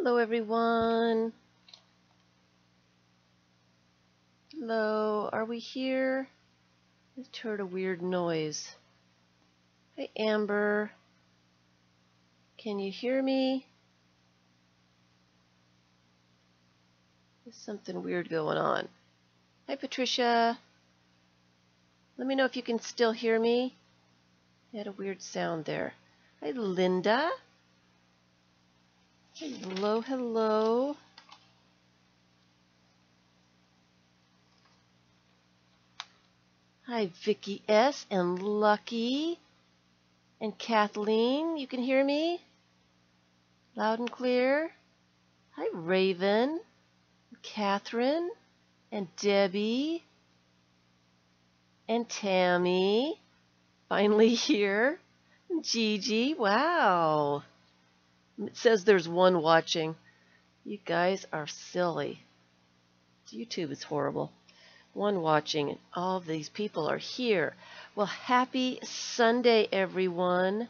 Hello, everyone. Hello, are we here? I just heard a weird noise. Hi, Amber. Can you hear me? There's something weird going on. Hi, Patricia. Let me know if you can still hear me. I had a weird sound there. Hi, Linda. Hello, hello. Hi, Vicky S. and Lucky and Kathleen. You can hear me? Loud and clear. Hi, Raven, Catherine, and Debbie, and Tammy. Finally here. And Gigi. Wow. It says there's one watching. You guys are silly. YouTube is horrible. One watching, and all of these people are here. Well, happy Sunday, everyone.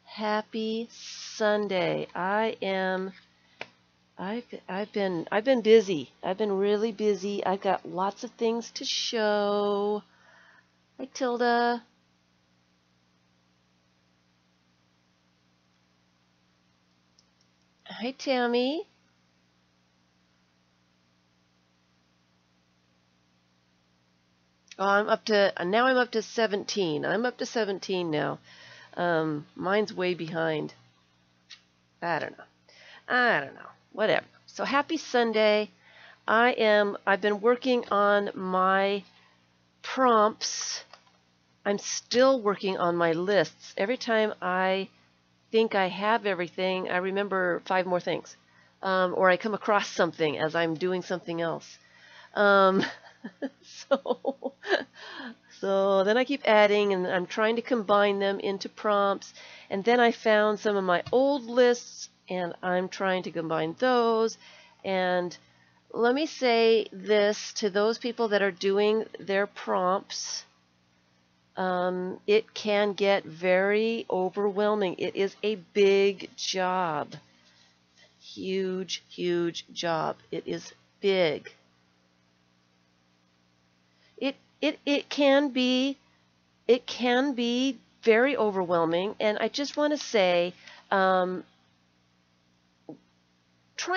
Happy Sunday. I've been busy. I've been really busy. I've got lots of things to show. Hi, Tilda. Hi, Tammy. Oh, I'm up to 17. I'm up to 17 now. Mine's way behind. I don't know. Whatever. So happy Sunday. I've been working on my prompts. I'm still working on my lists. Every time I think I have everything, I remember 5 more things. Or I come across something as I'm doing something else. So then I keep adding, and I'm trying to combine them into prompts. And then I found some of my old lists, and I'm trying to combine those. And let me say this to those people that are doing their prompts. It can get very overwhelming. It is a big job. Huge, huge job. It is big. It can be very overwhelming, and I just want to say, try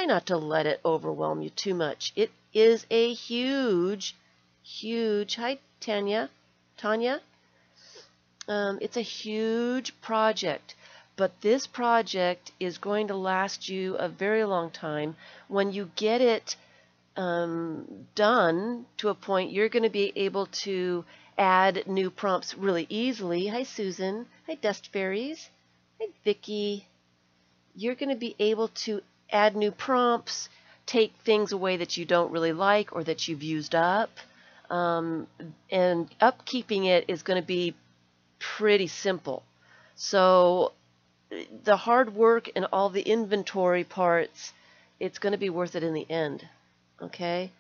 not to let it overwhelm you too much. It is a huge, hi Tanya. It's a huge project, but this project is going to last you a very long time. When you get it done to a point, you're going to be able to add new prompts really easily. Hi, Susan. Hi, Dust Fairies. Hi, Vicky. You're going to be able to add new prompts, take things away that you don't really like or that you've used up, and upkeeping it is going to be pretty simple. So the hard work and all the inventory parts, it's going to be worth it in the end. Okay,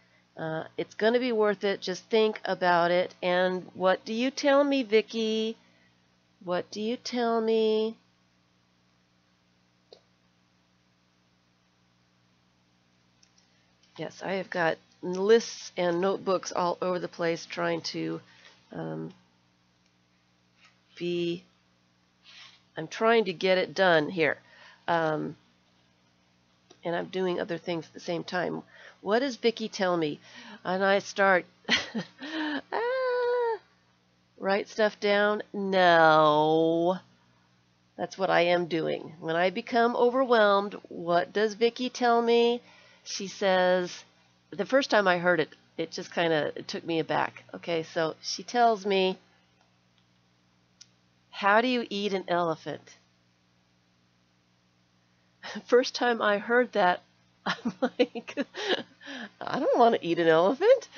it's going to be worth it. Just think about it. And what do you tell me, Vicky? What do you tell me? Yes, I have got lists and notebooks all over the place trying to I'm trying to get it done here. And I'm doing other things at the same time. What does Vicky tell me? And I start, write stuff down? No. That's what I am doing. When I become overwhelmed, what does Vicky tell me? She says, the first time I heard it, it just kind of took me aback. Okay, so she tells me, how do you eat an elephant? First time I heard that, I'm like, I don't want to eat an elephant.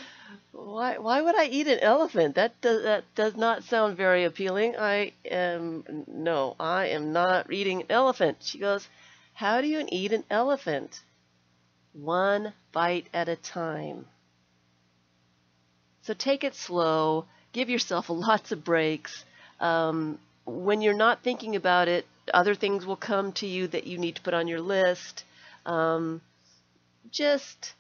Why would I eat an elephant? That does not sound very appealing. No, I am not eating an elephant. She goes, how do you eat an elephant? 1 bite at a time. So take it slow. Give yourself lots of breaks. When you're not thinking about it, other things will come to you that you need to put on your list. Just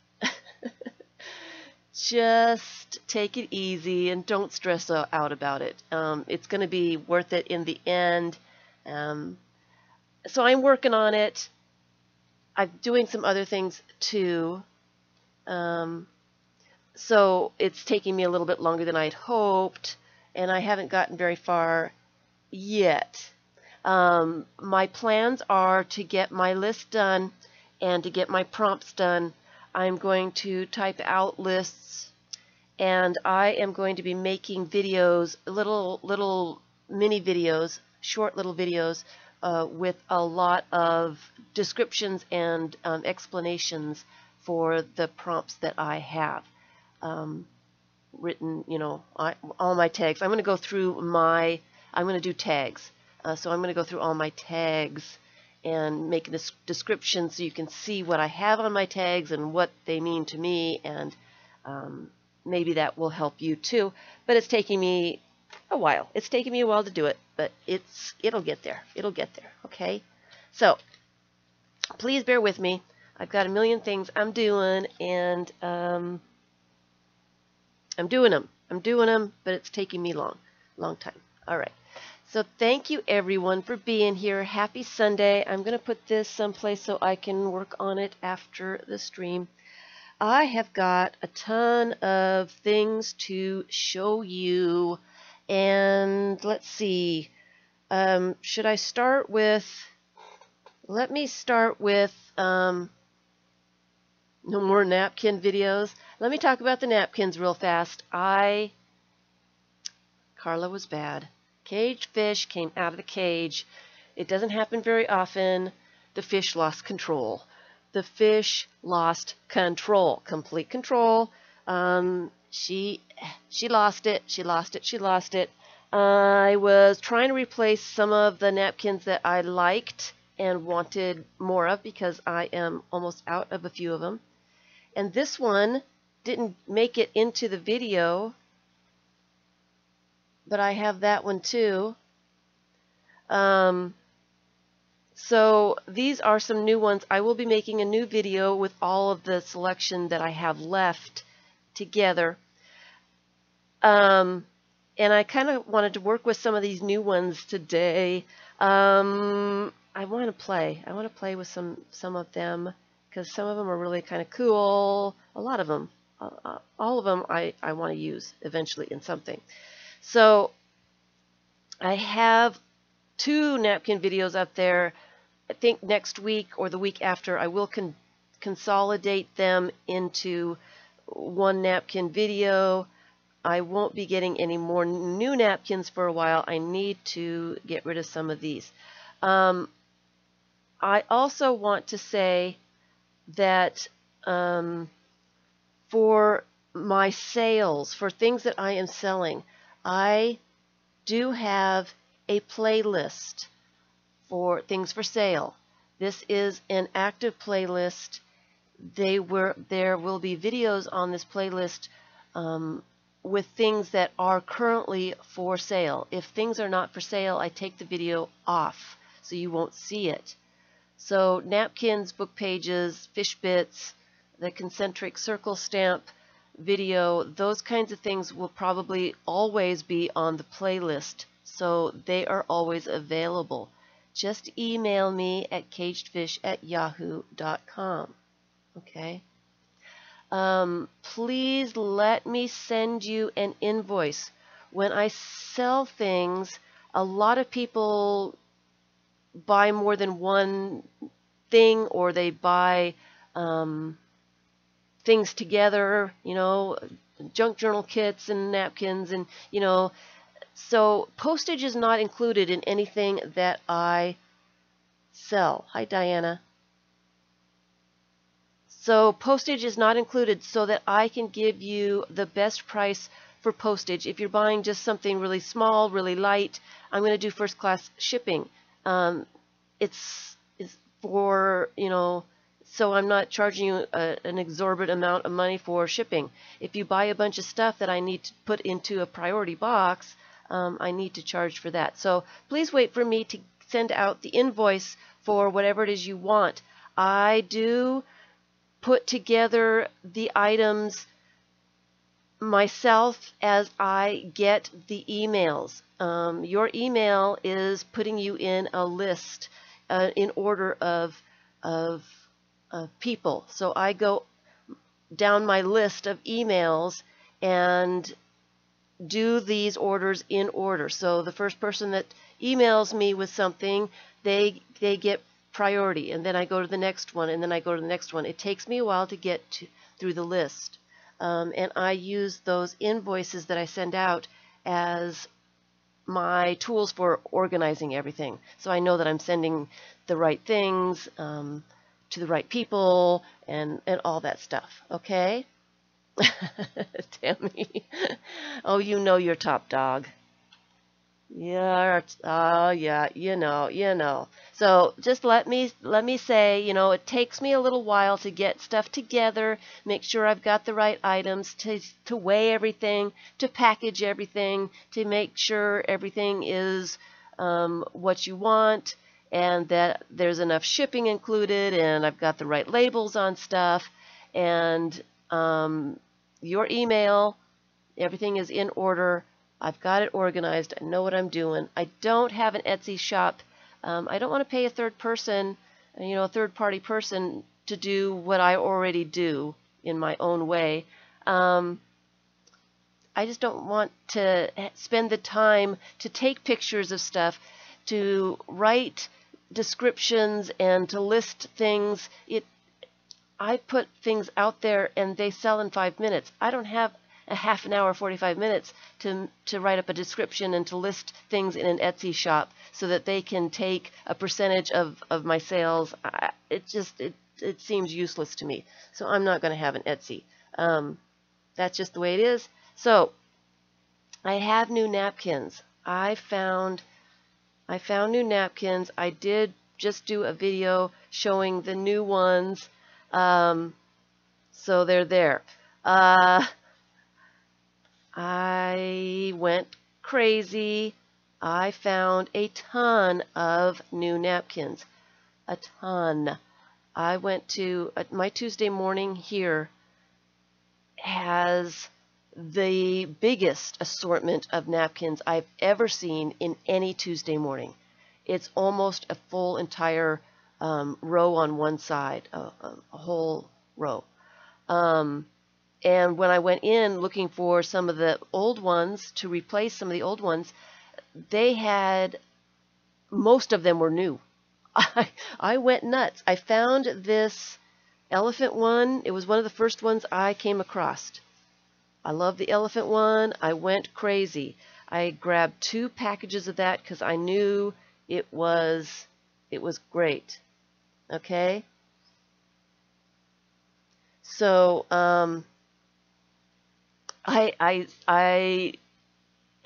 just take it easy and don't stress out about it. It's going to be worth it in the end. So I'm working on it. I'm doing some other things too. So it's taking me a little bit longer than I'd hoped, and I haven't gotten very far yet. My plans are to get my list done and to get my prompts done. I'm going to type out lists, and I am going to be making videos, little mini videos, short little videos with a lot of descriptions and explanations for the prompts that I have written, all my tags. I'm going to go through I'm going to do tags. So I'm going to go through all my tags and make a description so you can see what I have on my tags and what they mean to me, and maybe that will help you too. But it's taking me a while. It's taking me a while to do it, but it'll get there. It'll get there, okay? So please bear with me. I've got a million things I'm doing, and I'm doing them, but it's taking me long time. All right. So thank you everyone for being here. Happy Sunday. I'm going to put this someplace so I can work on it after the stream. I have got a ton of things to show you, and let's see. Should I start with, let me start with no more napkin videos. Let me talk about the napkins real fast. Carla was bad. Caged fish came out of the cage. It doesn't happen very often. The fish lost control. The fish lost control, complete control. She lost it. She lost it. She lost it. I was trying to replace some of the napkins that I liked and wanted more of because I am almost out of a few of them. And this one didn't make it into the video, but I have that one too. So these are some new ones. I will be making a new video with all of the selection that I have left together. And I kind of wanted to work with some of these new ones today. I want to play with some of them because some of them are really kind of cool. A lot of them, all of them I want to use eventually in something. So I have 2 napkin videos up there. I think next week or the week after I will consolidate them into one napkin video. I won't be getting any more new napkins for a while. I need to get rid of some of these. I also want to say that for my sales, for things that I am selling, I do have a playlist for things for sale. This is an active playlist. There will be videos on this playlist with things that are currently for sale. If things are not for sale, I take the video off so you won't see it. So napkins, book pages, fish bits, the concentric circle stamp video, those kinds of things will probably always be on the playlist, so they are always available. Just email me at kagedfish@yahoo.com. Okay. Please let me send you an invoice. When I sell things, a lot of people buy more than one thing, or they buy things together, junk journal kits and napkins, and so postage is not included in anything that I sell. Hi, Diana. So postage is not included so that I can give you the best price for postage. If you're buying just something really small, really light, I'm going to do first class shipping. It's for, so I'm not charging you an exorbitant amount of money for shipping. If you buy a bunch of stuff that I need to put into a priority box, I need to charge for that. So please wait for me to send out the invoice for whatever it is you want. I do put together the items myself as I get the emails. Your email is putting you in a list in order of people. So I go down my list of emails and do these orders in order. So the first person that emails me with something, they get priority, and then I go to the next one, and then I go to the next one. It takes me a while to get through the list. And I use those invoices that I send out as my tools for organizing everything. So I know that I'm sending the right things to the right people and all that stuff. Okay? Tammy. Oh, you know you're top dog. Yeah, oh yeah, you know. So just let me say, it takes me a little while to get stuff together, make sure I've got the right items, to weigh everything, to package everything, to make sure everything is what you want, and that there's enough shipping included, and I've got the right labels on stuff, and your email, everything is in order. I've got it organized. I know what I'm doing. I don't have an Etsy shop. I don't want to pay a third person, a third-party person to do what I already do in my own way. I just don't want to spend the time to take pictures of stuff, to write descriptions, and to list things. I put things out there and they sell in 5 minutes. I don't have a half an hour, 45 minutes to write up a description and to list things in an Etsy shop so that they can take a percentage of my sales. It seems useless to me. So I'm not going to have an Etsy. That's just the way it is. So I have new napkins. I found new napkins. I did just do a video showing the new ones. So they're there. I went crazy. I found a ton of new napkins. A ton. I went to my Tuesday morning here has the biggest assortment of napkins I've ever seen in any Tuesday morning. It's almost a full entire row on one side, a whole row. And when I went in looking for some of the old ones to replace some of the old ones, most of them were new. I went nuts. I found this elephant one. It was one of the first ones I came across. I love the elephant one. I went crazy. I grabbed 2 packages of that because I knew it was great. Okay? So, I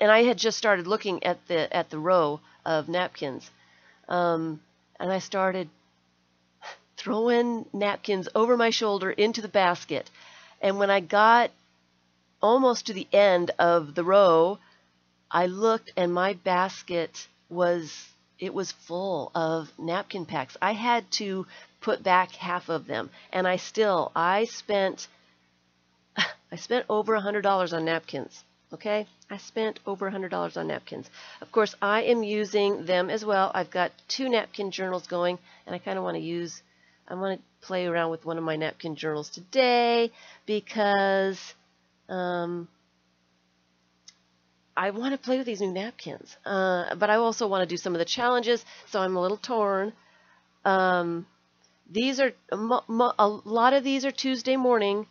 had just started looking at the row of napkins, and I started throwing napkins over my shoulder into the basket. And when I got almost to the end of the row, I looked, and my basket was full of napkin packs. I had to put back half of them, and I spent over $100 on napkins. Okay, I spent over $100 on napkins. Of course, I am using them as well. I've got 2 napkin journals going, and I kind of want to play around with one of my napkin journals today because I want to play with these new napkins. But I also want to do some of the challenges, so I'm a little torn. These are a lot of these are Tuesday morning.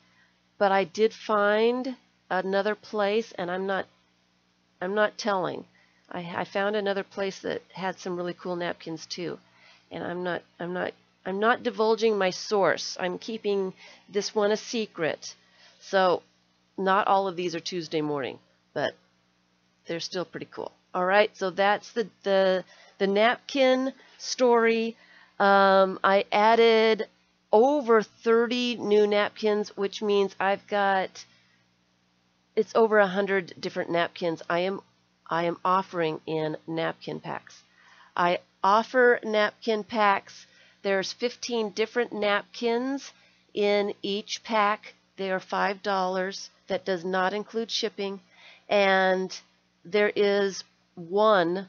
But I did find another place, and I'm not telling. I found another place that had some really cool napkins too, and I'm not divulging my source. I'm keeping this one a secret. So not all of these are Tuesday morning, but they're still pretty cool. All right, so that's the napkin story. I added over 30 new napkins, which means it's over 100 different napkins I am offering in napkin packs. I offer napkin packs There's 15 different napkins in each pack. They are $5. That does not include shipping. And there is one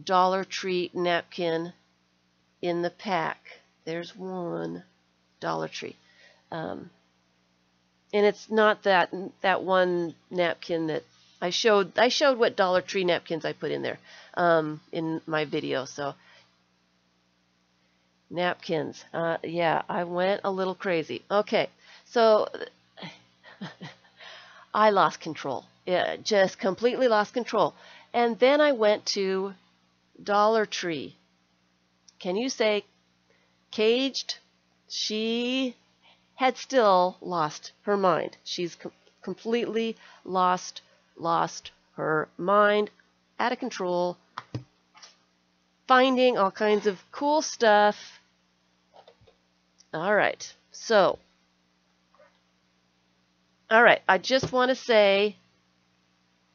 Dollar Tree napkin in the pack. There's one Dollar Tree. And it's not that one napkin that I showed what Dollar Tree napkins I put in there in my video. So napkins. Yeah, I went a little crazy. Okay, so I lost control. Yeah, just completely lost control. And then I went to Dollar Tree. Can you say caged? She had still lost her mind. She's completely lost her mind, out of control, finding all kinds of cool stuff. All right, so, I just want to say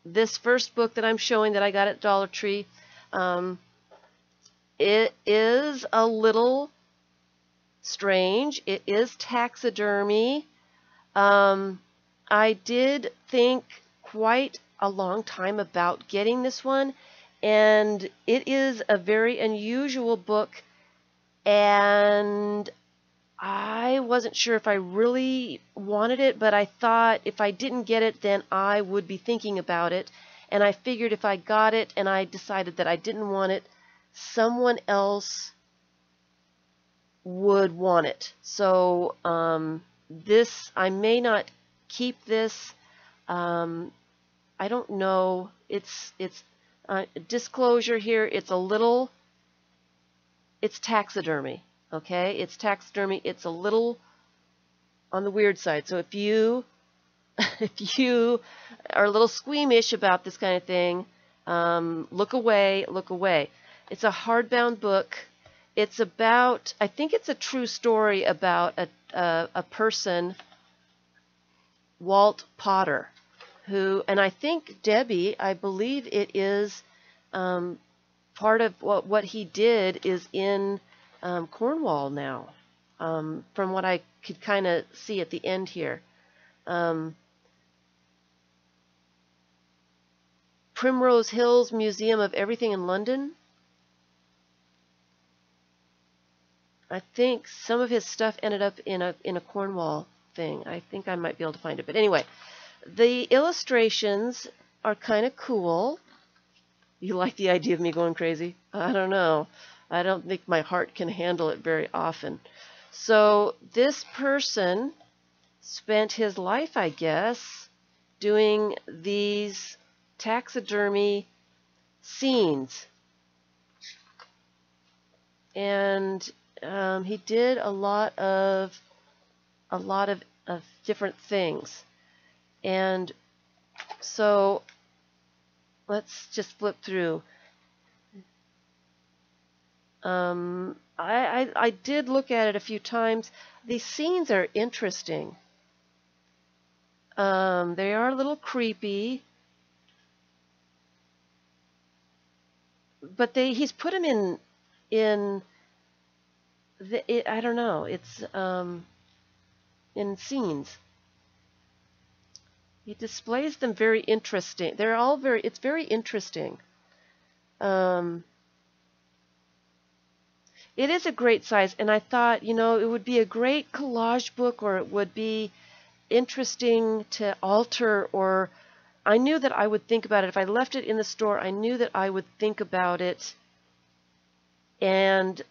this first book that I'm showing that I got at Dollar Tree, it is a little strange. It is taxidermy. I did think quite a long time about getting this one, and it is a very unusual book, and I wasn't sure if I really wanted it, but I thought if I didn't get it, then I would be thinking about it, and I figured if I got it and I decided that I didn't want it, someone else would want it. So this, I may not keep this. I don't know. It's disclosure here. It's taxidermy. Okay, it's taxidermy. It's a little on the weird side. So if you are a little squeamish about this kind of thing, look away. Look away. It's a hardbound book. It's about, I think it's a true story about a person, Walt Potter, who, and I think Debbie, I believe it is part of what he did is in Cornwall now, from what I could kind of see at the end here. Primrose Hills Museum of Everything in London. I think some of his stuff ended up in a Cornwall thing. I think I might be able to find it. But anyway, the illustrations are kind of cool. You like the idea of me going crazy? I don't know. I don't think my heart can handle it very often. So this person spent his life, I guess, doing these taxidermy scenes. And he did a lot of different things. And so let's just flip through. I did look at it a few times. These scenes are interesting. They are a little creepy, but he's put them in I don't know. It's in scenes. He displays them very interesting. They're all it's very interesting. It is a great size, and I thought, it would be a great collage book, or it would be interesting to alter, or I knew that I would think about it. If I left it in the store, I knew that I would think about it, and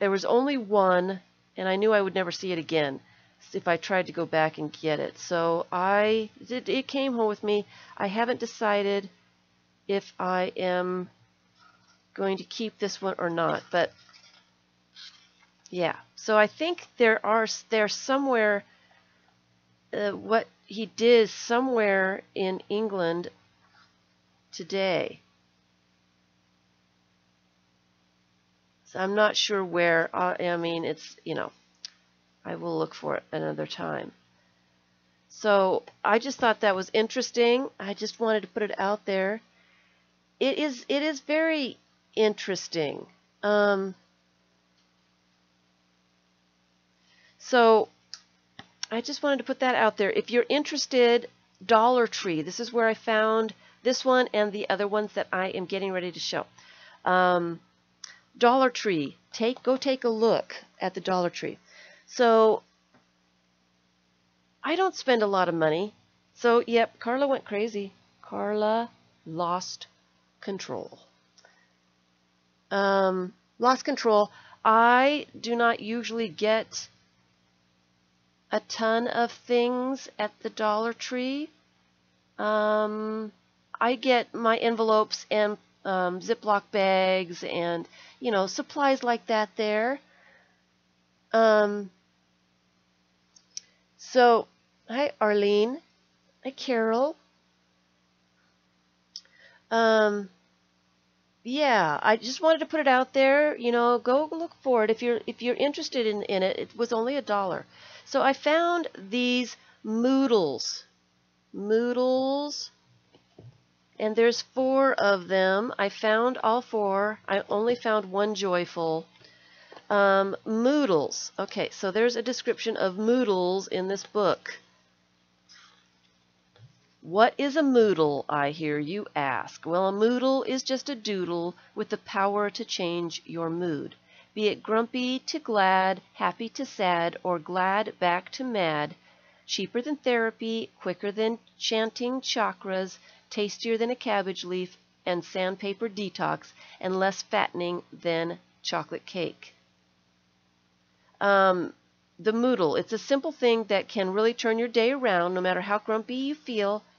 there was only one, and I knew I would never see it again if I tried to go back and get it. So it came home with me. I haven't decided if I am going to keep this one or not, but yeah. So I think there's somewhere what he did somewhere in England today. So I'm not sure where. I mean, it's, I will look for it another time. So I just thought that was interesting. I just wanted to put it out there. It is very interesting. So I just wanted to put that out there. If you're interested, Dollar Tree. This is where I found this one and the other ones that I am getting ready to show. Dollar Tree. Go take a look at the Dollar Tree. So I don't spend a lot of money. So, yep, Carla went crazy. Carla lost control. Lost control. I do not usually get a ton of things at the Dollar Tree. I get my envelopes and Ziploc bags and, you know, supplies like that there. So, hi Arlene. Hi Carol. Yeah, I just wanted to put it out there. You know, go look for it if you're interested in it. It was only $1. So I found these Moodles. Moodles. And there's 4 of them. I found all 4. I only found one joyful. Moodles. Okay, so there's a description of Moodles in this book. What is a Moodle, I hear you ask? Well, a Moodle is just a doodle with the power to change your mood. Be it grumpy to glad, happy to sad, or glad back to mad. Cheaper than therapy, quicker than chanting chakras, tastier than a cabbage leaf and sandpaper detox, and less fattening than chocolate cake. The Moodle, it's a simple thing that can really turn your day around no matter how grumpy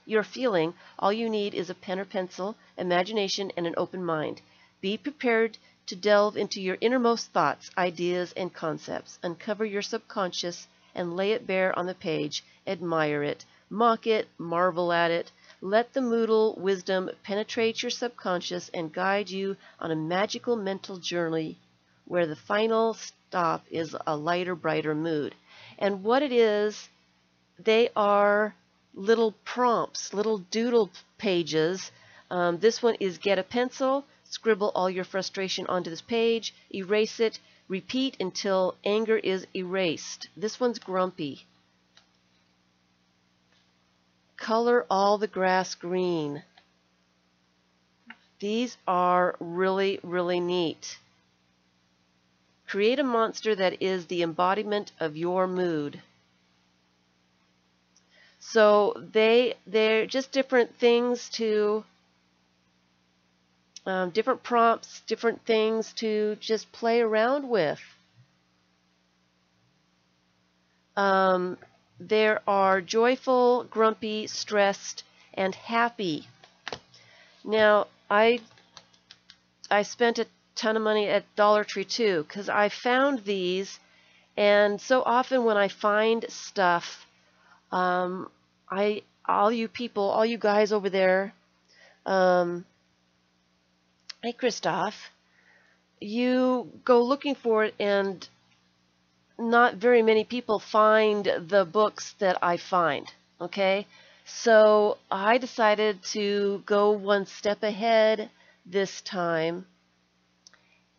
you're feeling. All you need is a pen or pencil, imagination, and an open mind. Be prepared to delve into your innermost thoughts, ideas, and concepts. Uncover your subconscious and lay it bare on the page. Admire it, mock it, marvel at it. Let the Moodle wisdom penetrate your subconscious and guide you on a magical mental journey where the final stop is a lighter, brighter mood. And what it is, they are little prompts, little doodle pages. This one is get a pencil, scribble all your frustration onto this page, erase it, repeat until anger is erased. This one's grumpy. Color all the grass green. These are really, really neat. Create a monster that is the embodiment of your mood. So they're just different things to, different prompts, different things to just play around with. There are joyful, grumpy, stressed, and happy. Now, I spent a ton of money at Dollar Tree too, because I found these, and so often when I find stuff, all you people, all you guys over there, hey Christoph, you go looking for it, and not very many people find the books that I find, okay? So I decided to go one step ahead this time,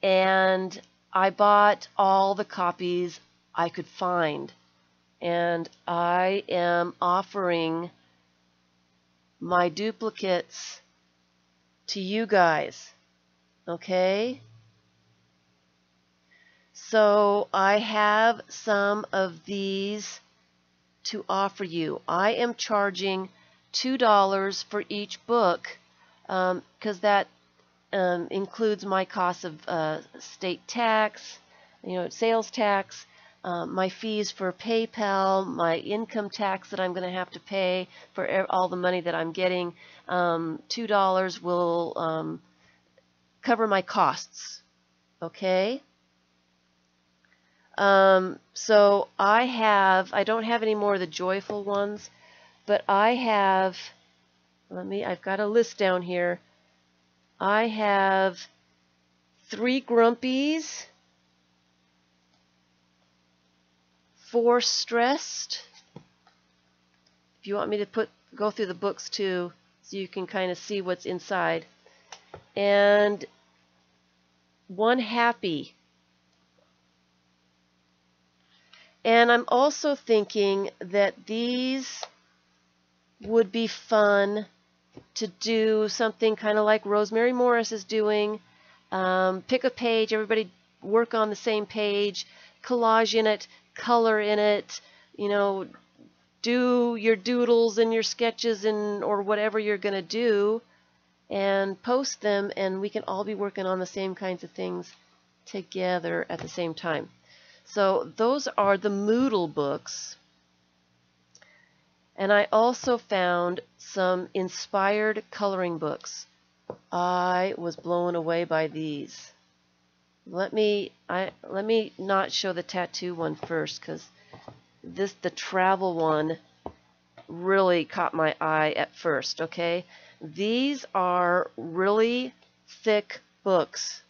and I bought all the copies I could find, and I am offering my duplicates to you guys, okay? So I have some of these to offer you. I am charging $2 for each book because that includes my cost of state tax, sales tax, my fees for PayPal, my income tax that I'm going to have to pay for all the money that I'm getting. $2 will cover my costs, okay? So I don't have any more of the joyful ones, but I have, I've got a list down here. I have 3 grumpies, 4 stressed. If you want me to go through the books too, so you can kind of see what's inside. And 1 happy. And I'm also thinking that these would be fun to do something kind of like Rosemary Morris is doing. Pick a page, everybody work on the same page, collage in it, color in it, you know, do your doodles and your sketches and or whatever you're going to do, and post them, and we can all be working on the same kinds of things together at the same time. So those are the Moodle books. And I also found some inspired coloring books. I was blown away by these. Let me not show the tattoo one first, because the travel one really caught my eye at first. Okay, these are really thick books,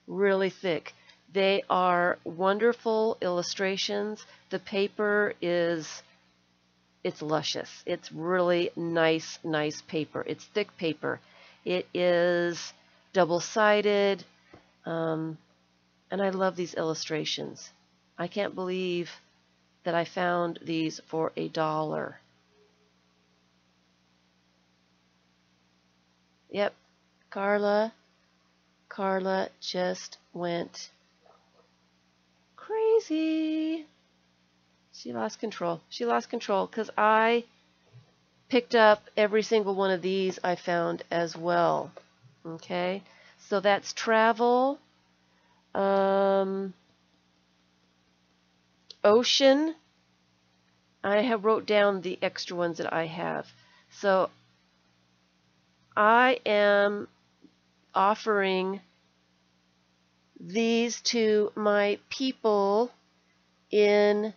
really thick. They are wonderful illustrations. The paper is, it's luscious. It's really nice paper. It's thick paper. It is double-sided, and I love these illustrations. I can't believe that I found these for $1. Yep, Carla just went crazy. She lost control. She lost control because I picked up every single one of these I found as well. Okay, so that's travel, ocean. I have wrote down the extra ones that I have. So I am offering these to my people in,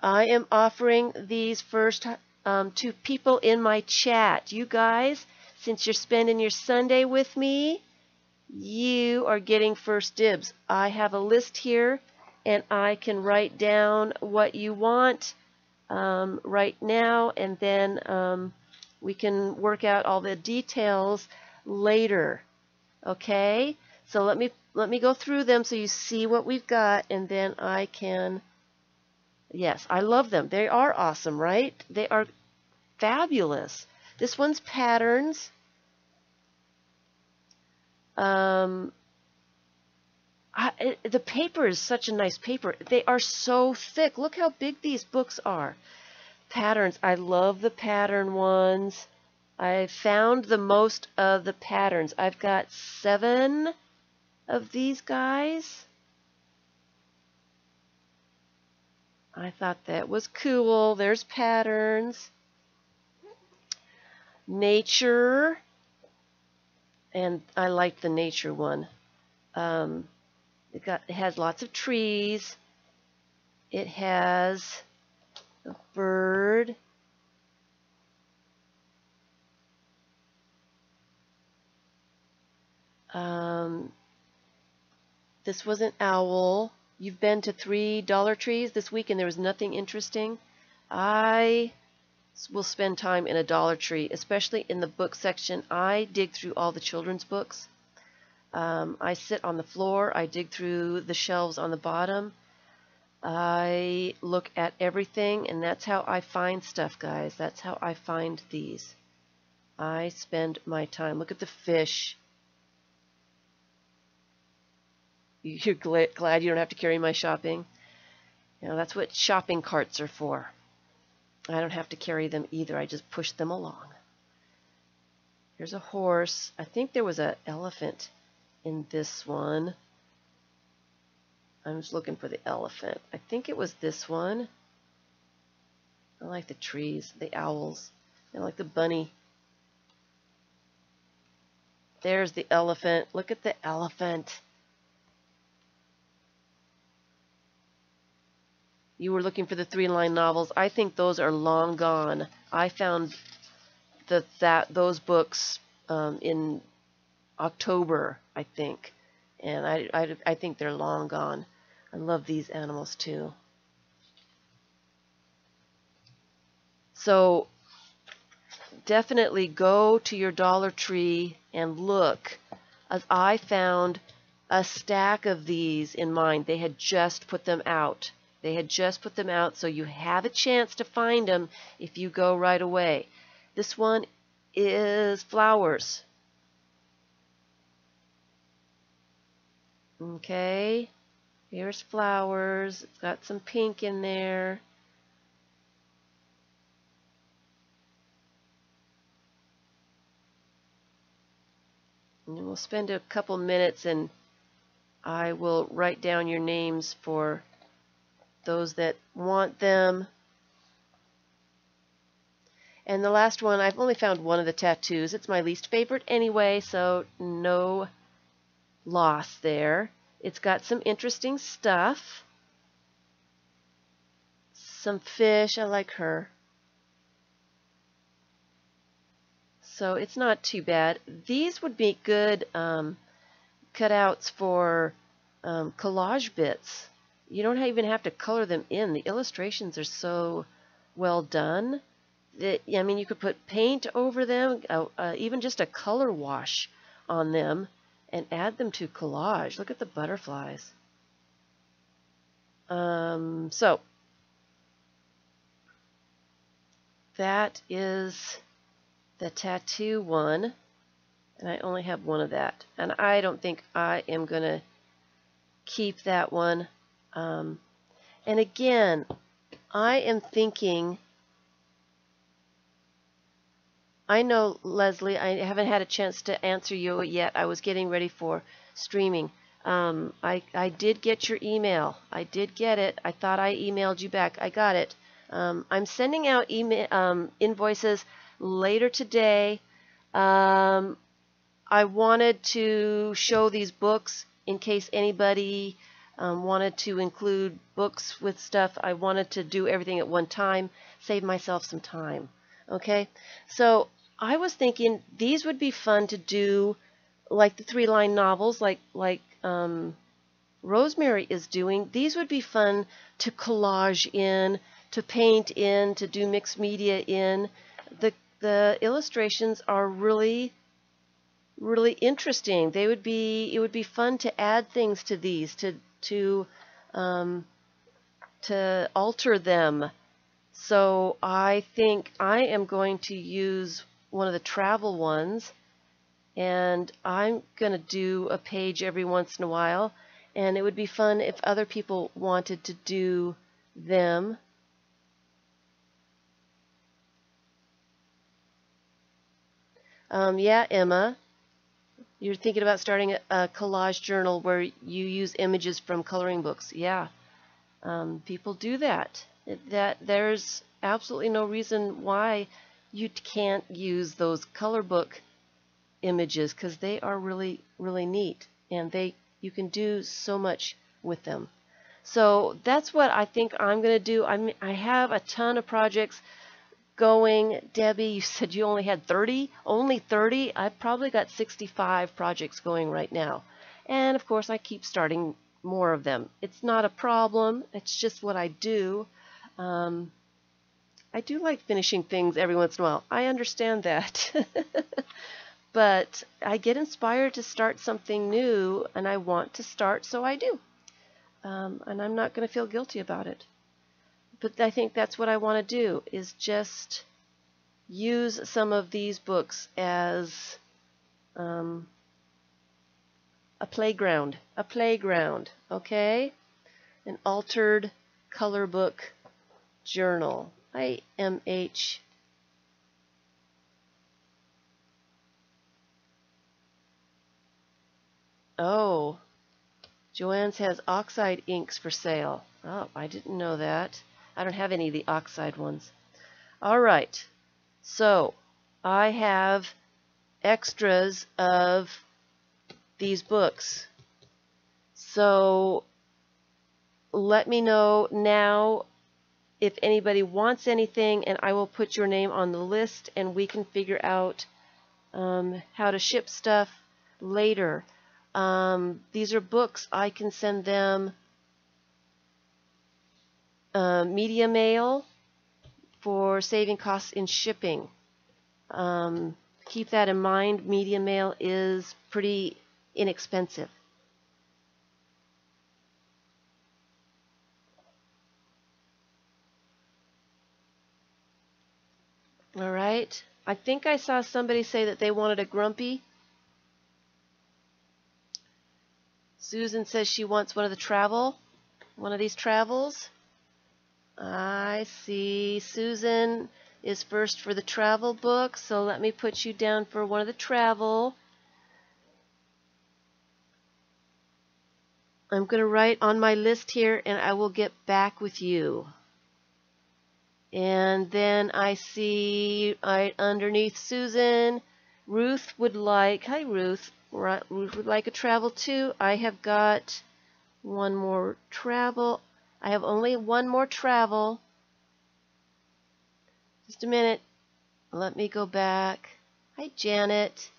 I am offering these first to people in my chat. You guys, since you're spending your Sunday with me, you are getting first dibs. I have a list here, and I can write down what you want right now, and then we can work out all the details later. Okay, so let me go through them so you see what we've got, and then I can. Yes, I love them. They are awesome, right? They are fabulous. This one's patterns. The paper is such a nice paper. They are so thick. Look how big these books are. Patterns. I love the pattern ones. I found the most of the patterns. I've got 7 of these guys. I thought that was cool. There's patterns. Nature. And I like the nature one. It has lots of trees. It has a bird. This was an owl. You've been to 3 Dollar Trees this week and there was nothing interesting. I will spend time in a Dollar Tree, especially in the book section. I dig through all the children's books. I sit on the floor. I dig through the shelves on the bottom. I look at everything, and that's how I find stuff, guys. That's how I find these. I spend my time. Look at the fish. You're glad you don't have to carry my shopping? You know, that's what shopping carts are for. I don't have to carry them either. I just push them along. Here's a horse. I think there was an elephant in this one. I'm just looking for the elephant. I think it was this one. I like the trees, the owls. I like the bunny. There's the elephant. Look at the elephant. You were looking for the 3-line novels. I think those are long gone. I found those books in October, I think. And I think they're long gone. I love these animals too. So definitely go to your Dollar Tree and look. As I found a stack of these in mind. They had just put them out. They had just put them out, so you have a chance to find them if you go right away. This one is flowers. Okay, here's flowers. It's got some pink in there. And we'll spend a couple minutes and I will write down your names for those that want them. And the last one, I've only found one of the tattoos. It's my least favorite anyway, so no loss there. It's got some interesting stuff. Some fish. I like her. So it's not too bad. These would be good cutouts for collage bits. You don't even have to color them in. The illustrations are so well done that, I mean, you could put paint over them, even just a color wash on them, and add them to collage. Look at the butterflies. So that is the tattoo one, and I only have one of that, and I don't think I am going to keep that one. And again, I am thinking, I know, Leslie, I haven't had a chance to answer you yet. I was getting ready for streaming. I did get your email. I did get it. I thought I emailed you back. I got it. I'm sending out invoices later today. I wanted to show these books in case anybody wanted to include books with stuff. I wanted to do everything at one time, save myself some time. Okay, so I was thinking these would be fun to do, like the 3-line novels, like Rosemary is doing. These would be fun to collage in, to paint in, to do mixed media in. The illustrations are really interesting. It would be fun to add things to these, to alter them. So I think I am going to use one of the travel ones, and I'm going to do a page every once in a while, and it would be fun if other people wanted to do them. Yeah, Emma, you're thinking about starting a collage journal where you use images from coloring books. Yeah, people do that. There's absolutely no reason why you can't use those color book images, because they are really neat, and you can do so much with them. So that's what I think I'm going to do. I have a ton of projects going. Debbie, you said you only had 30? Only 30? I've probably got 65 projects going right now. And of course I keep starting more of them. It's not a problem. It's just what I do. I do like finishing things every once in a while. I understand that. But I get inspired to start something new, and I want to start, so I do. And I'm not going to feel guilty about it. But I think that's what I want to do, is just use some of these books as a playground, okay? An altered color book journal. IMH. Oh, Joanne's has oxide inks for sale. Oh, I didn't know that. I don't have any of the oxide ones. All right, so I have extras of these books. So let me know now if anybody wants anything, and I will put your name on the list, and we can figure out how to ship stuff later. These are books. I can send them media mail for saving costs in shipping. Keep that in mind. Media mail is pretty inexpensive. All right. I think I saw somebody say that they wanted a grumpy. Susan says she wants one of these travels. I see Susan is first for the travel book, so let me put you down for one of the travel. I'm going to write on my list here and I will get back with you. And then I see right underneath Susan, Ruth would like, hi Ruth, Ruth would like a travel too. I have got one more travel. I have only one more travel. Just a minute. Let me go back. Hi Janet.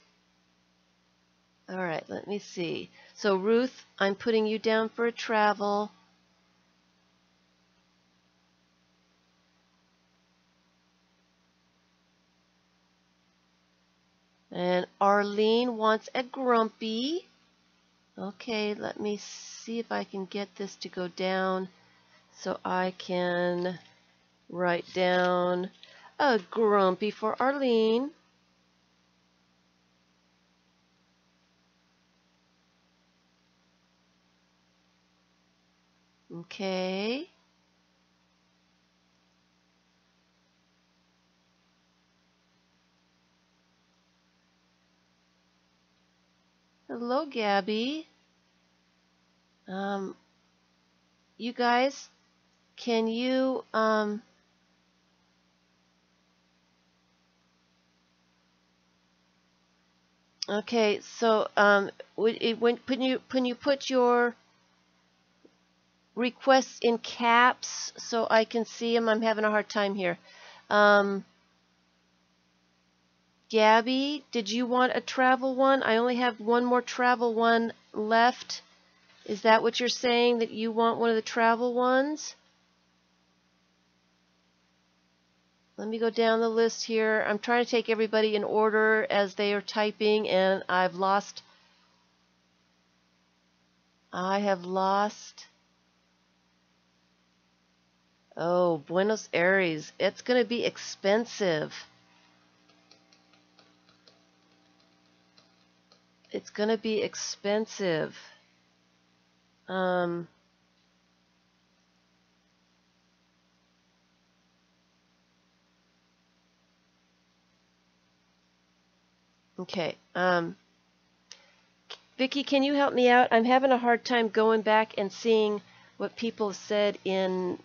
All right, let me see. So Ruth, I'm putting you down for a travel. And Arlene wants a grumpy. Okay, let me see if I can get this to go down so I can write down a grumpy for Arlene. Okay. Hello, Gabby. You guys, can you okay, so when you put your requests in caps so I can see them, I'm having a hard time here. Gabby, did you want a travel one? I only have one more travel one left. Is that what you're saying, that you want one of the travel ones? Let me go down the list here. I'm trying to take everybody in order as they are typing, and I have lost. Oh, Buenos Aires. It's going to be expensive. It's going to be expensive. Okay. Vicki, can you help me out? I'm having a hard time going back and seeing what people said in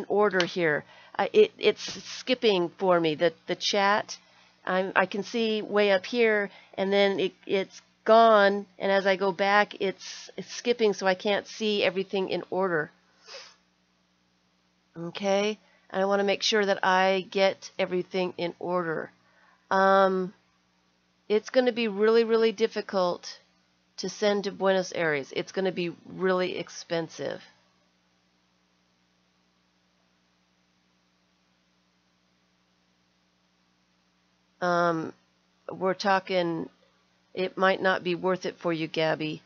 order here. It's skipping for me, the chat. I can see way up here, and then it's gone, and as I go back, it's skipping, so I can't see everything in order. Okay? I want to make sure that I get everything in order. It's going to be really, really difficult to send to Buenos Aires. It's going to be really expensive. We're talking, it might not be worth it for you, Gabby.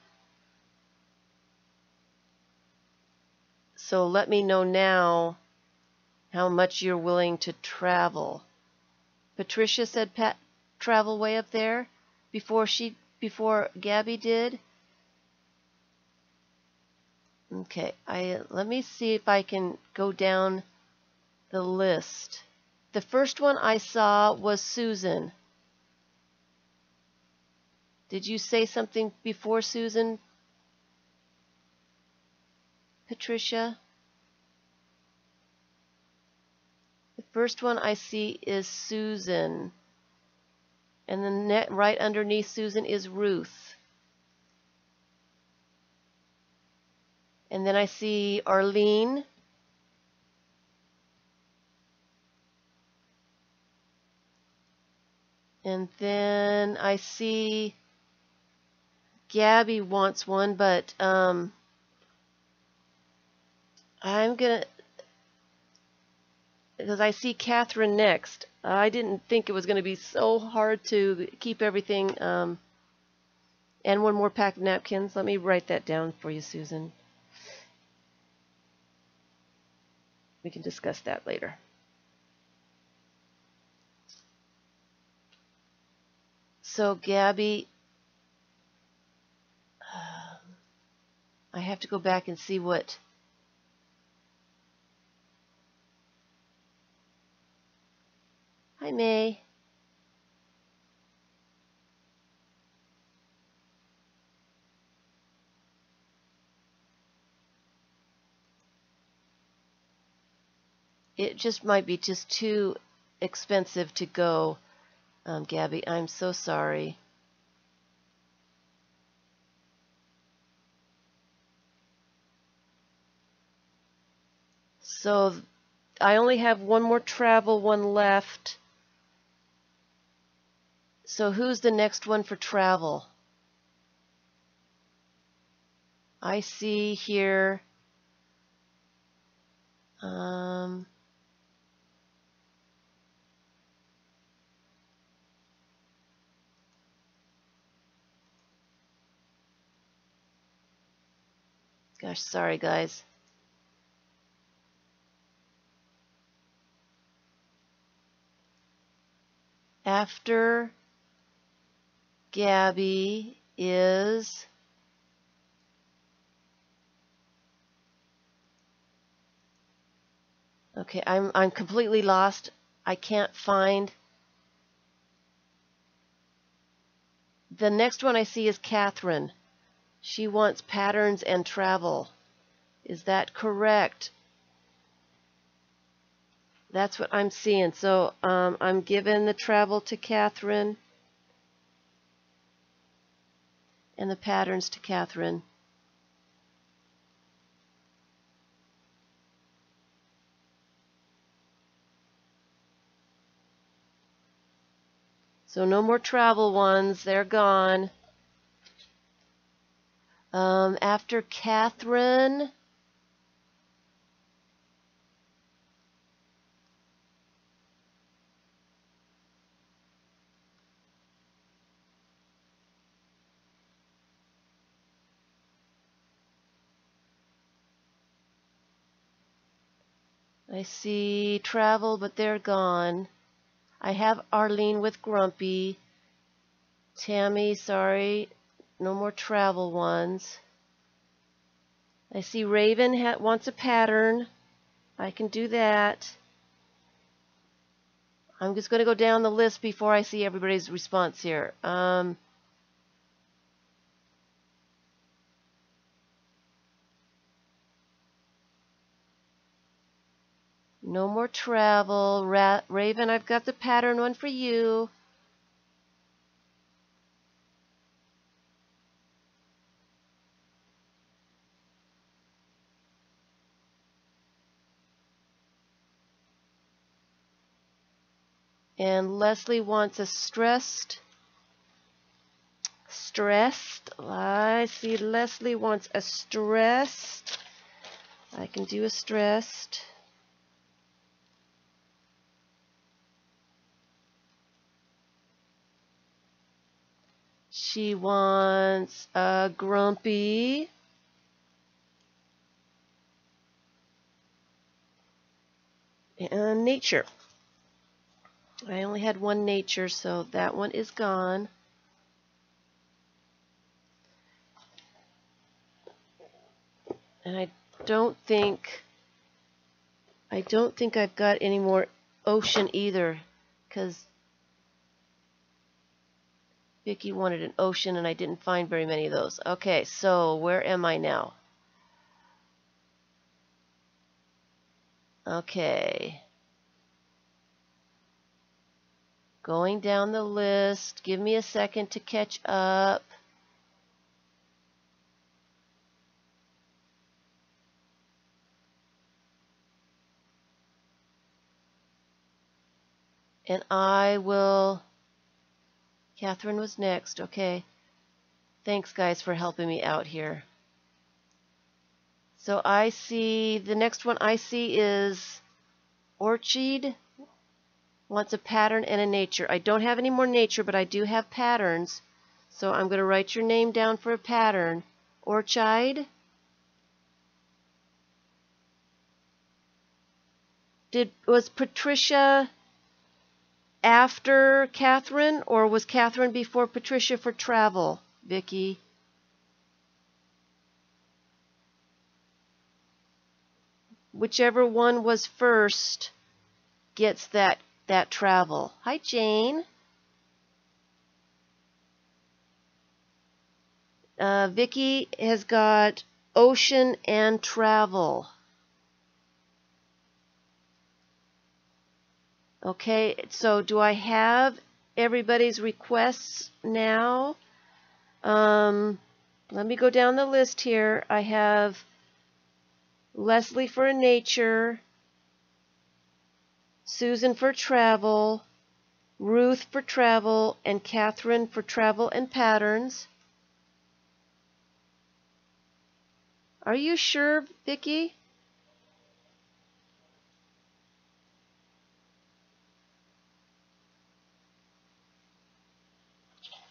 So let me know now how much you're willing to travel. Patricia said travel way up there before Gabby did. Okay, let me see if I can go down the list. The first one I saw was Susan. Did you say something before Susan, Patricia? The first one I see is Susan. And then right underneath Susan is Ruth. And then I see Arlene. And then I see Gabby wants one, but I'm gonna, because I see Catherine next. I didn't think it was going to be so hard to keep everything. And one more pack of napkins. Let me write that down for you, Susan. We can discuss that later. So Gabby, I have to go back and see what. Hi, May. It just might be just too expensive to go, Gabby. I'm so sorry. So I only have one more travel one left. So who's the next one for travel? I see here. Gosh, sorry guys. After Gabby is okay. I'm completely lost. I can't find. The next one I see is Catherine. She wants patterns and travel. Is that correct? That's what I'm seeing. So I'm giving the travel to Catherine and the patterns to Catherine. So no more travel ones. They're gone. After Catherine, I see travel, but they're gone. I have Arlene with Grumpy. Tammy, sorry, no more travel ones. I see Raven wants a pattern. I can do that. I'm just going to go down the list before I see everybody's response here. No more travel. Raven, I've got the pattern one for you. And Leslie wants a stressed. I see Leslie wants a stressed. I can do a stressed. She wants a grumpy. And nature. I only had one nature, so that one is gone. And I don't think I've got any more ocean either, because Vicky wanted an ocean and I didn't find very many of those. Okay, so where am I now? Okay. Going down the list. Give me a second to catch up. And I will. Catherine was next. Okay. Thanks, guys, for helping me out here. So I see, the next one I see is Orchid. Wants a pattern and a nature. I don't have any more nature, but I do have patterns. So I'm going to write your name down for a pattern. Orchid. Was Patricia after Catherine, or was Catherine before Patricia for travel, Vicki? Whichever one was first gets that travel. Hi, Jane. Vicki has got ocean and travel. Okay, so do I have everybody's requests now? Let me go down the list here. I have Leslie for nature, Susan for travel, Ruth for travel, and Catherine for travel and patterns. Are you sure, Vicki?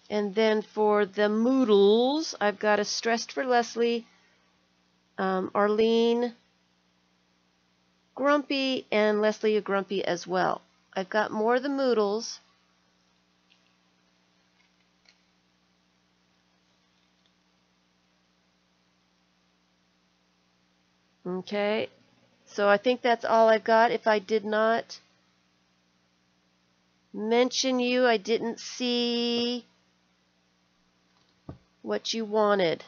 And then for the Moodles, I've got a stressed for Leslie, Arlene, Grumpy, and Leslie a Grumpy as well. I've got more of the Moodles. Okay, so I think that's all I've got. If I did not mention you, I didn't see what you wanted.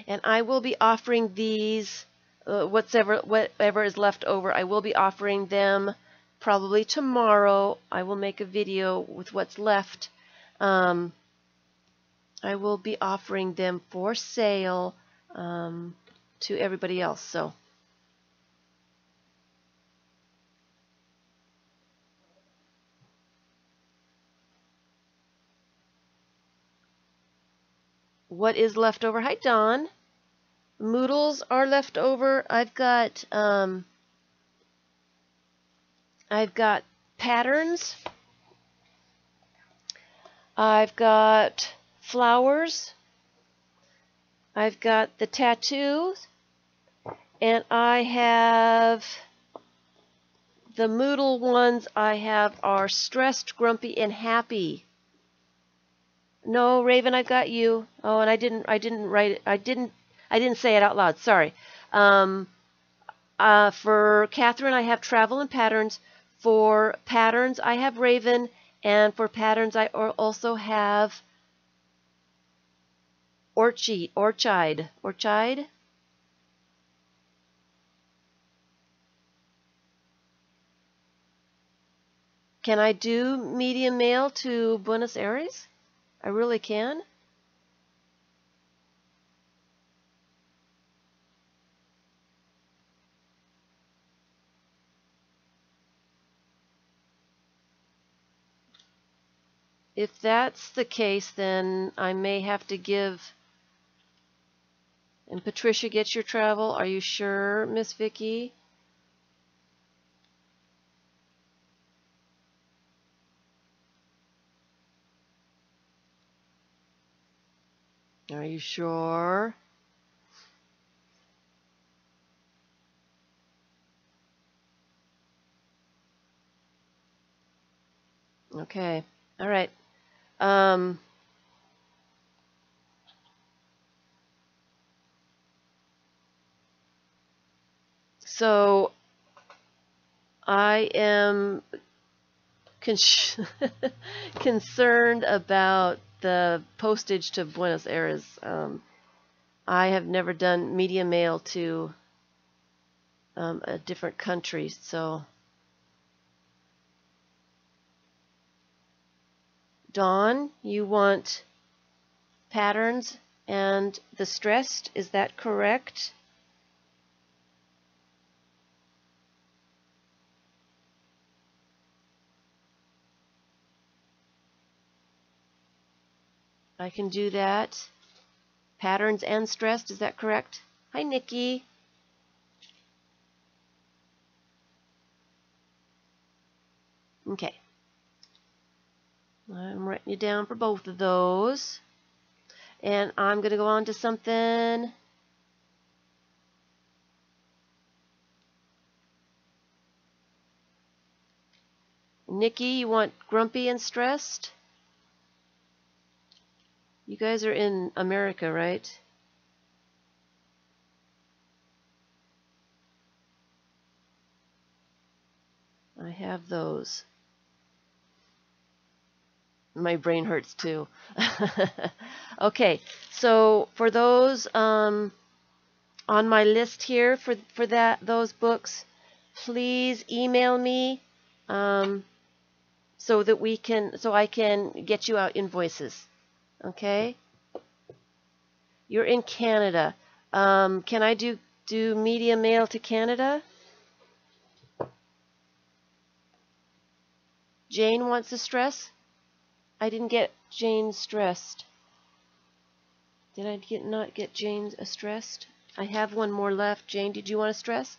And I will be offering these, whatever is left over, I will be offering them probably tomorrow. I will make a video with what's left. I will be offering them for sale to everybody else. So what is left over? Hi, Dawn. Moodles are left over. I've got patterns. I've got flowers. I've got the tattoos. And I have the Moodle ones I have are stressed, grumpy, and happy. No, Raven, I've got you. Oh, and I didn't write it. I didn't say it out loud. Sorry. For Catherine, I have travel and patterns. For patterns, I have Raven, and for patterns, I also have Orchide. Can I do medium mail to Buenos Aires? I really can. If that's the case, then I may have to give... And Patricia gets your travel. Are you sure, Miss Vicki? Are you sure? Okay. All right. So I am concerned about the postage to Buenos Aires. I have never done media mail to a different country, so Dawn, you want patterns and the stressed, is that correct? I can do that. Patterns and stressed, is that correct? Hi, Nikki. Okay. I'm writing you down for both of those. And I'm going to go on to something. Nikki, you want grumpy and stressed? You guys are in America, right? I have those. My brain hurts too. Okay, so for those on my list here for those books, please email me so I can get you out invoices. Okay? You're in Canada. Can I do media mail to Canada? Jane wants to stress? I didn't get Jane stressed. Did I not get Jane stressed? I have one more left. Jane, did you want to stress?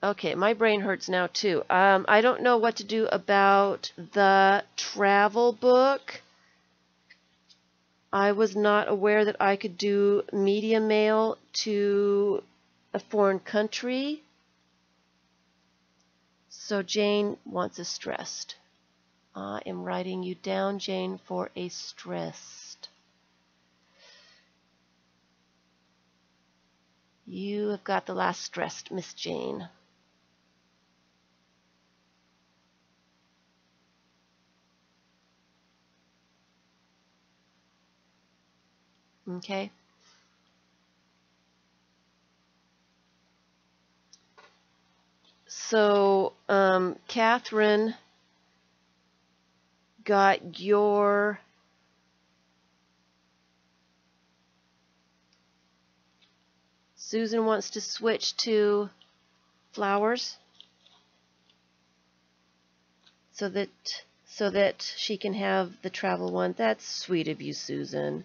Okay, my brain hurts now too. I don't know what to do about the travel book. I was not aware that I could do media mail to a foreign country. So Jane wants a stressed. I am writing you down, Jane, for a stressed. You have got the last stressed, Miss Jane. Okay. So, Catherine got your Susan wants to switch to flowers so that she can have the travel one. That's sweet of you, Susan.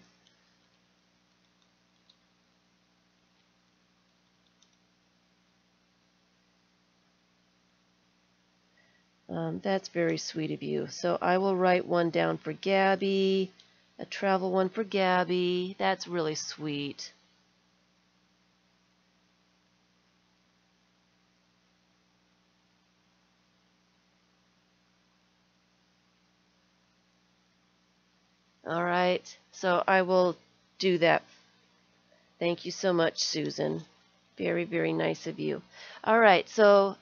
That's very sweet of you. So I will write one down for Gabby, a travel one for Gabby. That's really sweet. All right, so I will do that. Thank you so much, Susan. Very, very nice of you. All right, so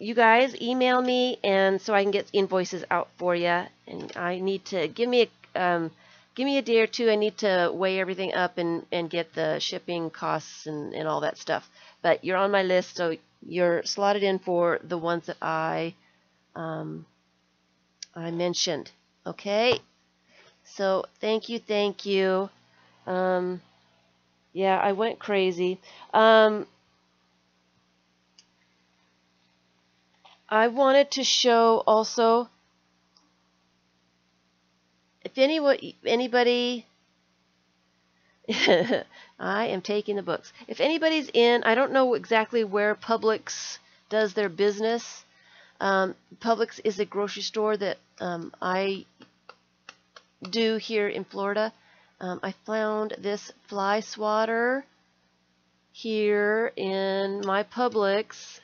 you guys email me, and so I can get invoices out for you. And I need to give me a day or two. I need to weigh everything up and get the shipping costs and all that stuff. But you're on my list, so you're slotted in for the ones that I mentioned. Okay. So thank you. Yeah, I went crazy. I wanted to show also, if anybody, I am taking the books. If anybody's in, I don't know exactly where Publix does their business. Publix is a grocery store that I do here in Florida. I found this fly swatter here in my Publix,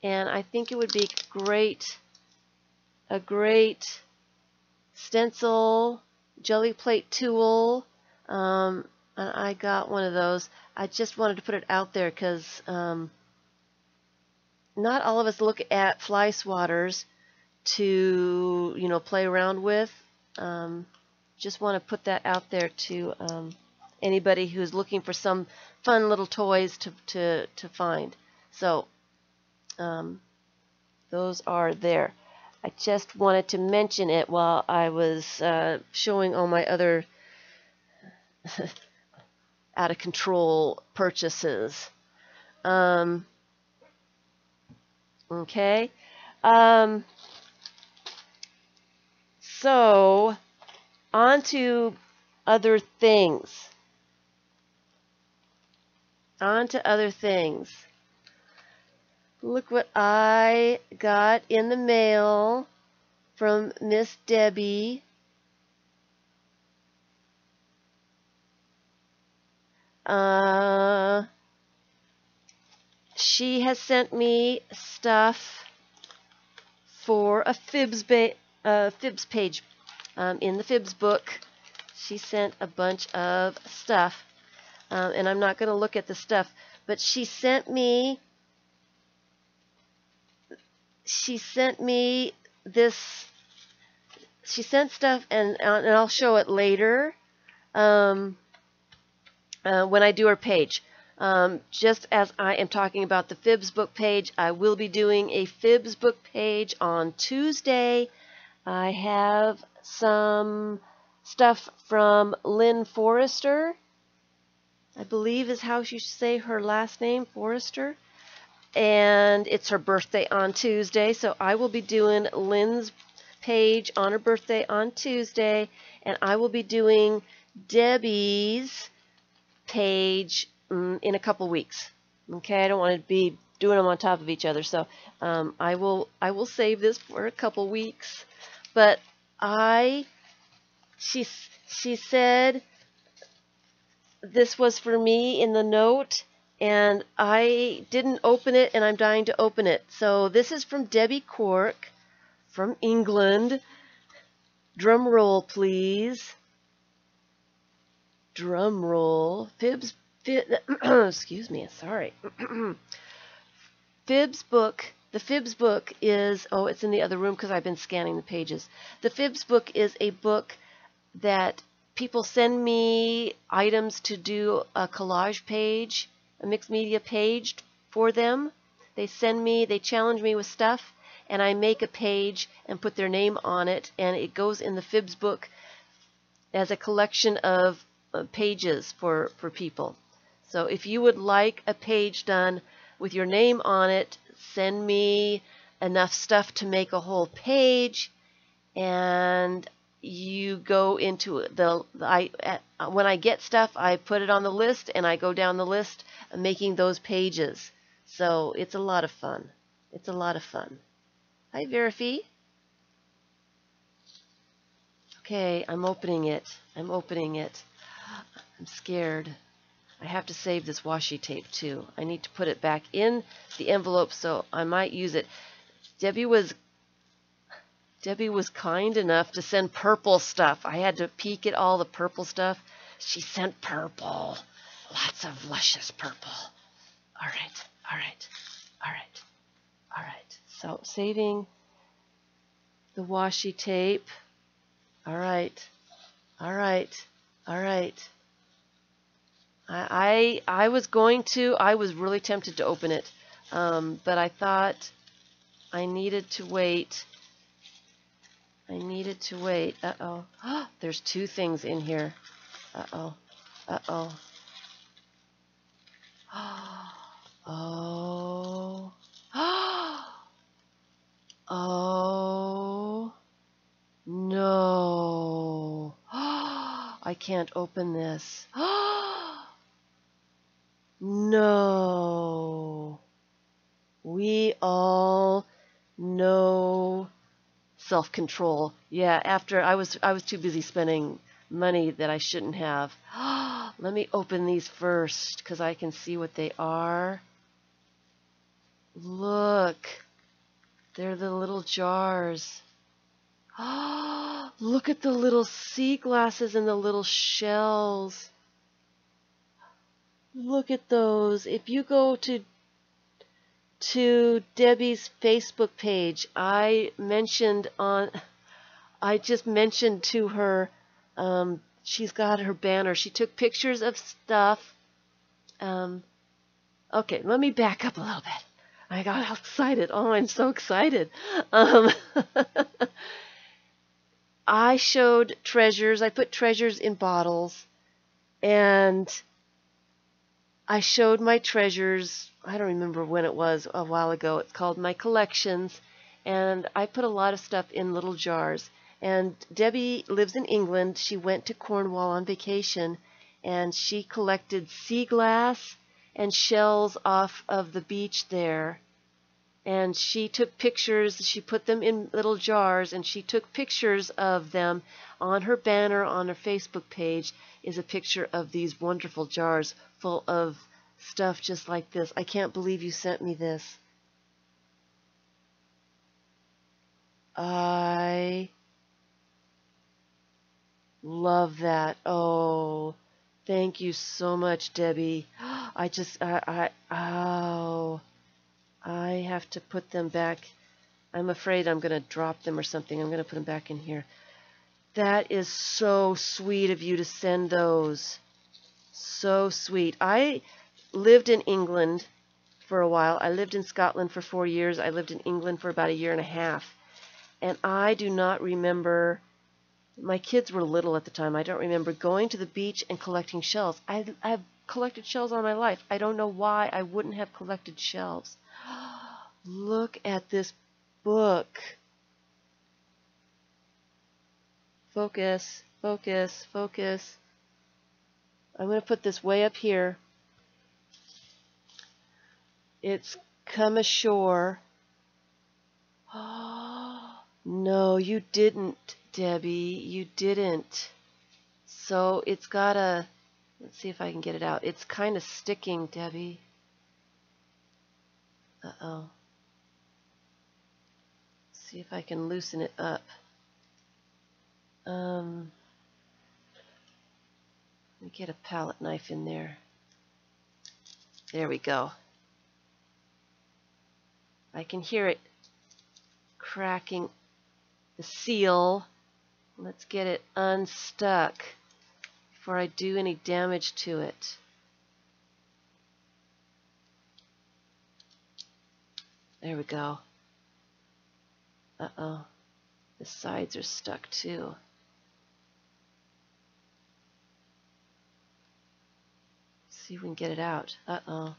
and I think it would be a great stencil jelly plate tool, and I got one of those. I just wanted to put it out there because not all of us look at fly swatters to play around with. Just want to put that out there to anybody who's looking for some fun little toys to find. So those are there. I just wanted to mention it while I was showing all my other out of control purchases. Okay. So on to other things. Look what I got in the mail from Miss Debbie. She has sent me stuff for a FIBS page in the FIBS book. She sent a bunch of stuff, and I'm not going to look at the stuff, but she sent me this. She sent stuff, and I'll show it later when I do her page. Just as I am talking about the FIBS book page, I will be doing a FIBS book page on Tuesday. I have some stuff from Lynn Forrester, I believe is how you say her last name, Forrester. And it's her birthday on Tuesday, so I will be doing Lynn's page on her birthday on Tuesday, and I will be doing Debbie's page in a couple weeks. Okay, I don't want to be doing them on top of each other, so I will save this for a couple weeks. But she said this was for me in the note, and I didn't open it, and I'm dying to open it. So this is from Debbie Cork from England. Drum roll, please. Drum roll. Excuse me, sorry. FIBS book. The FIBS book is, oh, it's in the other room because I've been scanning the pages. The FIBS book is a book that people send me items to do a collage page, a mixed media page for them. They challenge me with stuff, and I make a page and put their name on it, and it goes in the FIBS book as a collection of pages for people. So if you would like a page done with your name on it, send me enough stuff to make a whole page, and you go into when I get stuff, I put it on the list, and I go down the list making those pages. So it's a lot of fun. It's a lot of fun. Hi, Verifee. Okay, I'm opening it. I'm scared. I have to save this washi tape too. I need to put it back in the envelope, so I might use it. Debbie was kind enough to send purple stuff. I had to peek at all the purple stuff. She sent purple. Lots of luscious purple. All right. So saving the washi tape. All right. I was really tempted to open it, but I thought I needed to wait. Uh-oh. There's two things in here. Uh-oh. Oh. Oh. No. I can't open this. No. We all know self-control. Yeah, after I was too busy spending money that I shouldn't have. Let me open these first because I can see what they are. Look. They're the little jars. Look at the little sea glasses and the little shells. Look at those. If you go to Debbie's Facebook page, I just mentioned to her, she's got her banner. She took pictures of stuff. Okay, let me back up a little bit. I got all excited. Oh, I'm so excited. I showed treasures. I put treasures in bottles, and I showed my treasures. I don't remember when it was, a while ago. It's called My Collections, and I put a lot of stuff in little jars. And Debbie lives in England. She went to Cornwall on vacation, and she collected sea glass and shells off of the beach there. And she took pictures, she put them in little jars, and she took pictures of them. On her banner on her Facebook page is a picture of these wonderful jars full of stuff just like this. I can't believe you sent me this. I love that. Oh, thank you so much, Debbie. Oh, I have to put them back. I'm afraid I'm going to drop them or something. I'm going to put them back in here. That is so sweet of you to send those. So sweet. I lived in England for a while. I lived in Scotland for 4 years. I lived in England for about a year and a half. And I do not remember, my kids were little at the time. I don't remember going to the beach and collecting shells. I've collected shells all my life. I don't know why I wouldn't have collected shells. Look at this book. Focus, focus, focus. I'm going to put this way up here. It's come ashore. No, you didn't, Debbie. You didn't. So it's got a... Let's see if I can get it out. It's kind of sticking, Debbie. Uh-oh. See if I can loosen it up. Let me get a palette knife in there. There we go. I can hear it cracking the seal. Let's get it unstuck before I do any damage to it. There we go. Uh-oh. The sides are stuck too. See if we can get it out. Uh-oh.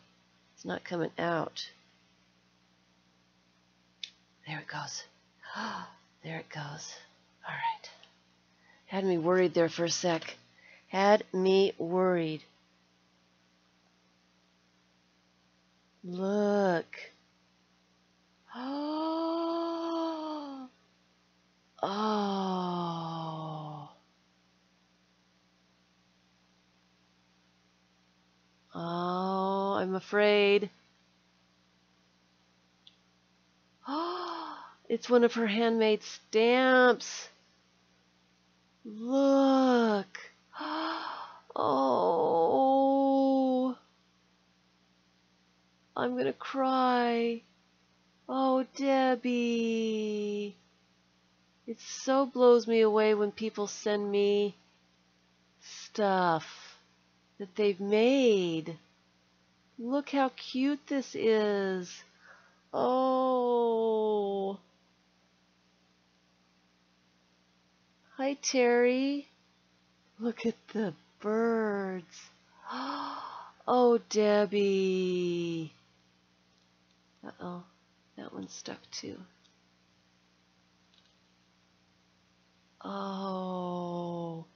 It's not coming out. There it goes. There it goes. All right. Had me worried there for a sec. Had me worried. Look. Oh. Oh. Oh, I'm afraid. Oh, it's one of her handmade stamps. Look. Oh. I'm going to cry. Oh, Debbie. It so blows me away when people send me stuff that they've made. Look how cute this is. Oh. Hi, Terry. Look at the birds. Oh, Debbie. Uh-oh. That one's stuck too. Oh.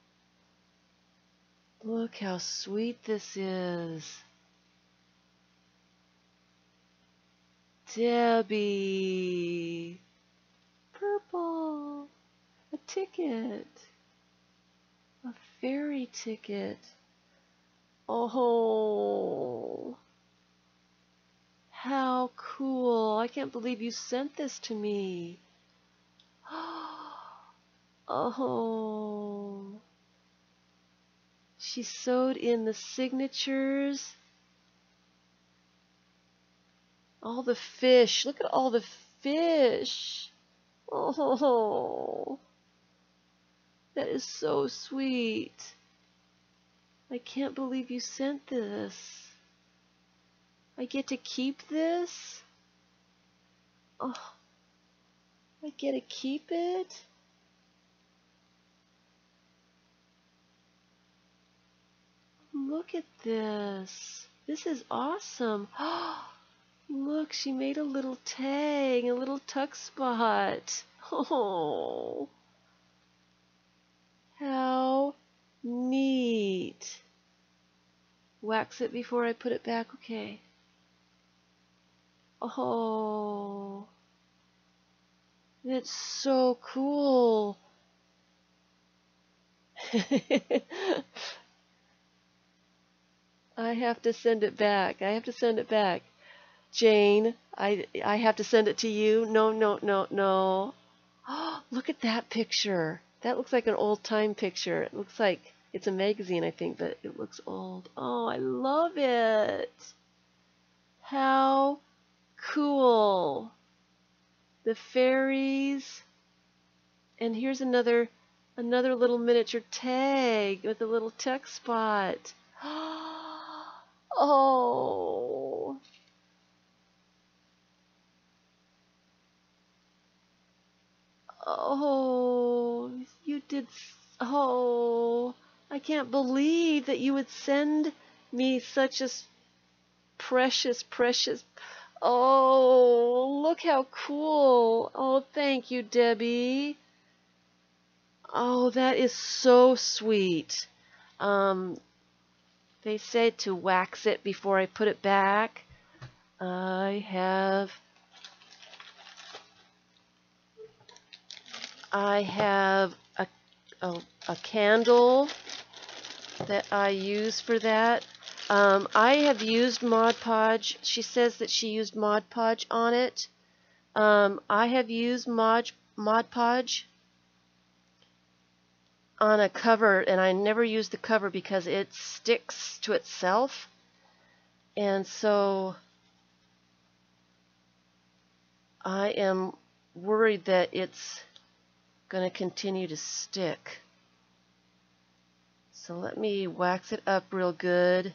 Look how sweet this is. Debbie. Purple. A ticket. A fairy ticket. Oh. How cool. I can't believe you sent this to me. Oh. She sewed in the signatures. All the fish. Look at all the fish. Oh. That is so sweet. I can't believe you sent this. I get to keep this? Oh. I get to keep it? Look at this. This is awesome. Look, she made a little tag, a little tuck spot. Oh, how neat. Wax it before I put it back. Okay. Oh, it's so cool. I have to send it back. I have to send it back. Jane, I have to send it to you. No, no, no, no. Oh, look at that picture. That looks like an old time picture. It looks like it's a magazine, I think, but it looks old. Oh, I love it. How cool. The fairies. And here's another little miniature tag with a little text spot. Oh. Oh, you did. Oh, I can't believe that you would send me such a precious, precious. Oh, look how cool. Oh, thank you, Debbie. Oh, that is so sweet. Um, they said to wax it before I put it back. I have a candle that I use for that. I have used Mod Podge. She says that she used Mod Podge on it. I have used Mod Podge on a cover, and I never use the cover because it sticks to itself. And so I am worried that it's going to continue to stick. So let me wax it up real good.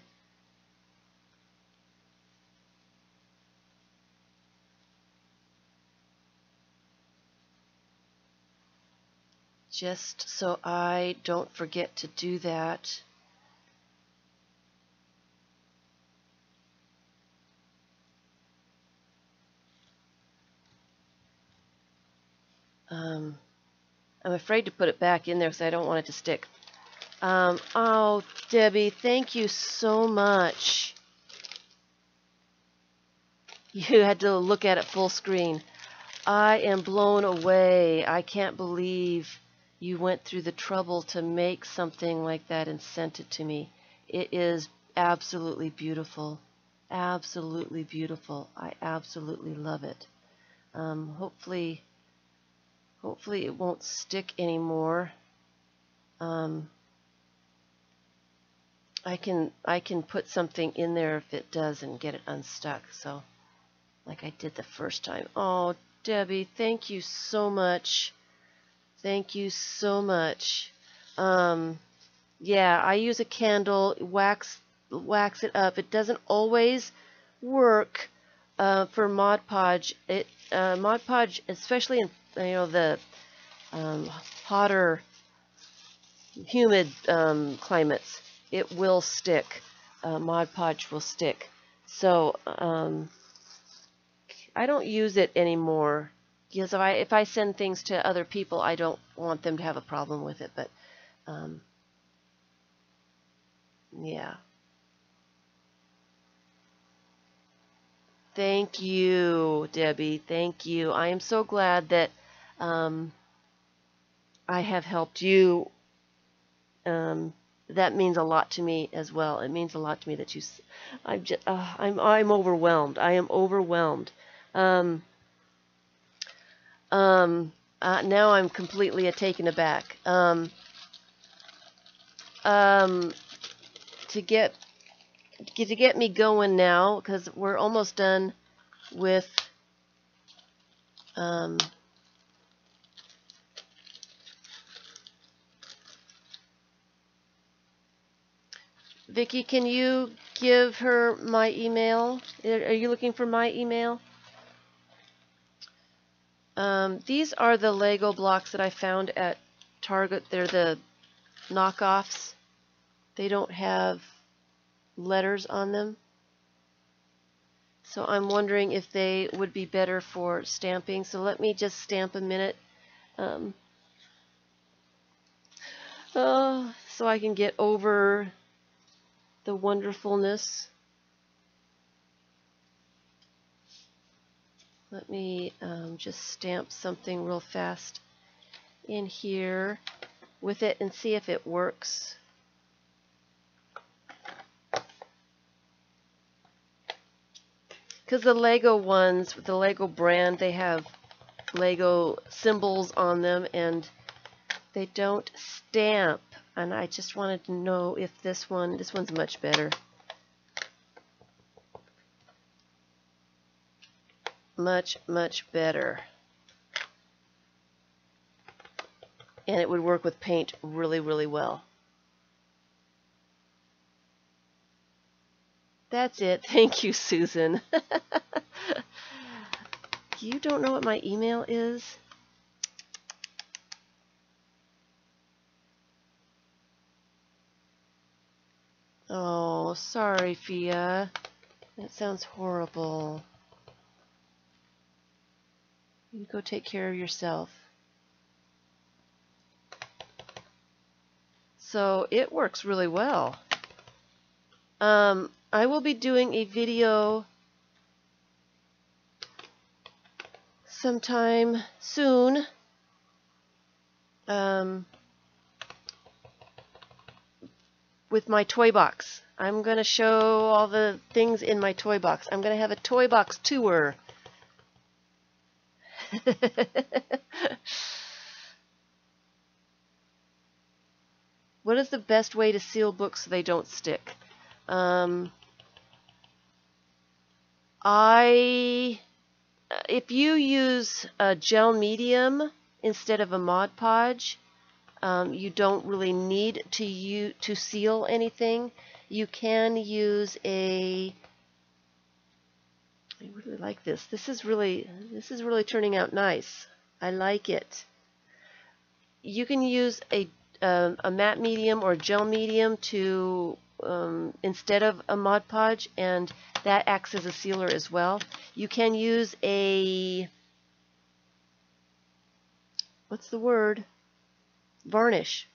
Just so I don't forget to do that. I'm afraid to put it back in there because I don't want it to stick. Oh, Debbie, thank you so much. You had to look at it full screen. I am blown away. I can't believe you went through the trouble to make something like that and sent it to me. It is absolutely beautiful. Absolutely beautiful. I absolutely love it. Hopefully it won't stick anymore. I can put something in there if it does and get it unstuck. So, like I did the first time. Oh, Debbie, thank you so much. Thank you so much. Yeah, I use a candle, wax it up. It doesn't always work for Mod Podge. Mod Podge, especially in the hotter, humid climates, it will stick. Mod Podge will stick. So I don't use it anymore. Because if I send things to other people, I don't want them to have a problem with it. But yeah. Thank you, Debbie. Thank you. I am so glad that I have helped you. That means a lot to me as well. It means a lot to me that you. I'm overwhelmed. I am overwhelmed. Now I'm completely taken aback. To get me going now, because we're almost done with Vicki, can you give her my email? Are you looking for my email? These are the Lego blocks that I found at Target. They're the knockoffs. They don't have letters on them. So I'm wondering if they would be better for stamping. So let me just stamp a minute. So I can get over the wonderfulness. Let me just stamp something real fast in here with it and see if it works. Because the Lego ones, the Lego brand, they have Lego symbols on them and they don't stamp. And I just wanted to know if this one's much better. Much, much better. And it would work with paint really, really well. That's it. Thank you, Susan. You don't know what my email is? Oh, sorry, Fia. That sounds horrible. You go take care of yourself. So it works really well. I will be doing a video sometime soon. With my toy box. I'm going to show all the things in my toy box. I'm going to have a toy box tour. What is the best way to seal books so they don't stick? If you use a gel medium instead of a Mod Podge, you don't really need to seal anything. You can use I really like this. This is really turning out nice. I like it. You can use a matte medium or gel medium to instead of a Mod Podge, and that acts as a sealer as well. You can use what's the word? Varnish.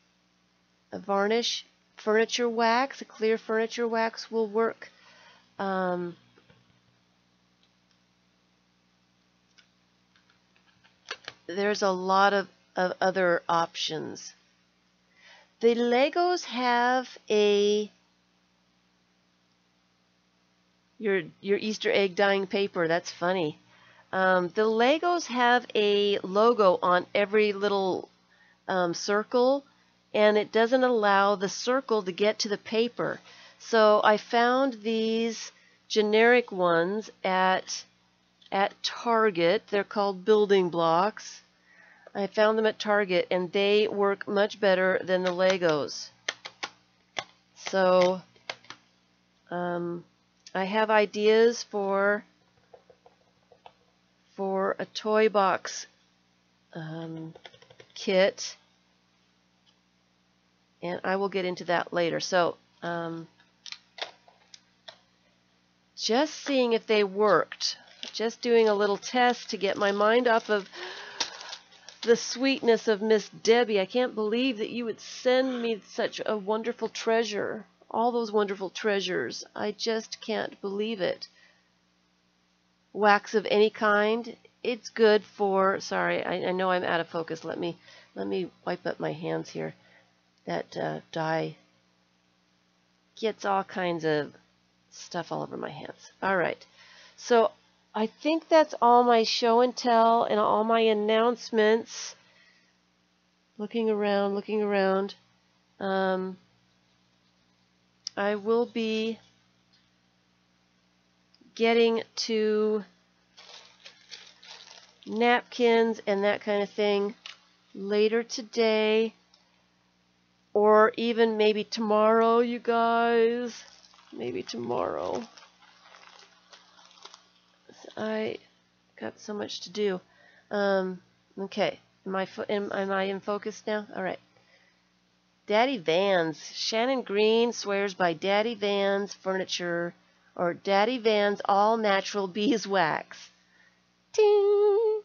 A varnish furniture wax, a clear furniture wax will work. There's a lot of other options. The Legos have your Easter egg dyeing paper. That's funny. The Legos have a logo on every little circle, and it doesn't allow the circle to get to the paper. So I found these generic ones at Target. They're called building blocks. I found them at Target, and they work much better than the Legos. So I have ideas for a toy box kit, and I will get into that later. So just seeing if they worked, just doing a little test to get my mind off of the sweetness of Miss Debbie. I can't believe that you would send me such a wonderful treasure, all those wonderful treasures. I just can't believe it. Wax of any kind. It's good for, sorry, I know I'm out of focus. Let me wipe up my hands here. That dye gets all kinds of stuff all over my hands. All right. So I think that's all my show and tell and all my announcements. Looking around. I will be getting to napkins and that kind of thing later today, or even maybe tomorrow, you guys. Maybe tomorrow. I got so much to do. Okay. Am I in focus now? All right. Daddy Vans. Shannon Green swears by Daddy Vans furniture, or Daddy Vans all natural beeswax. Ting!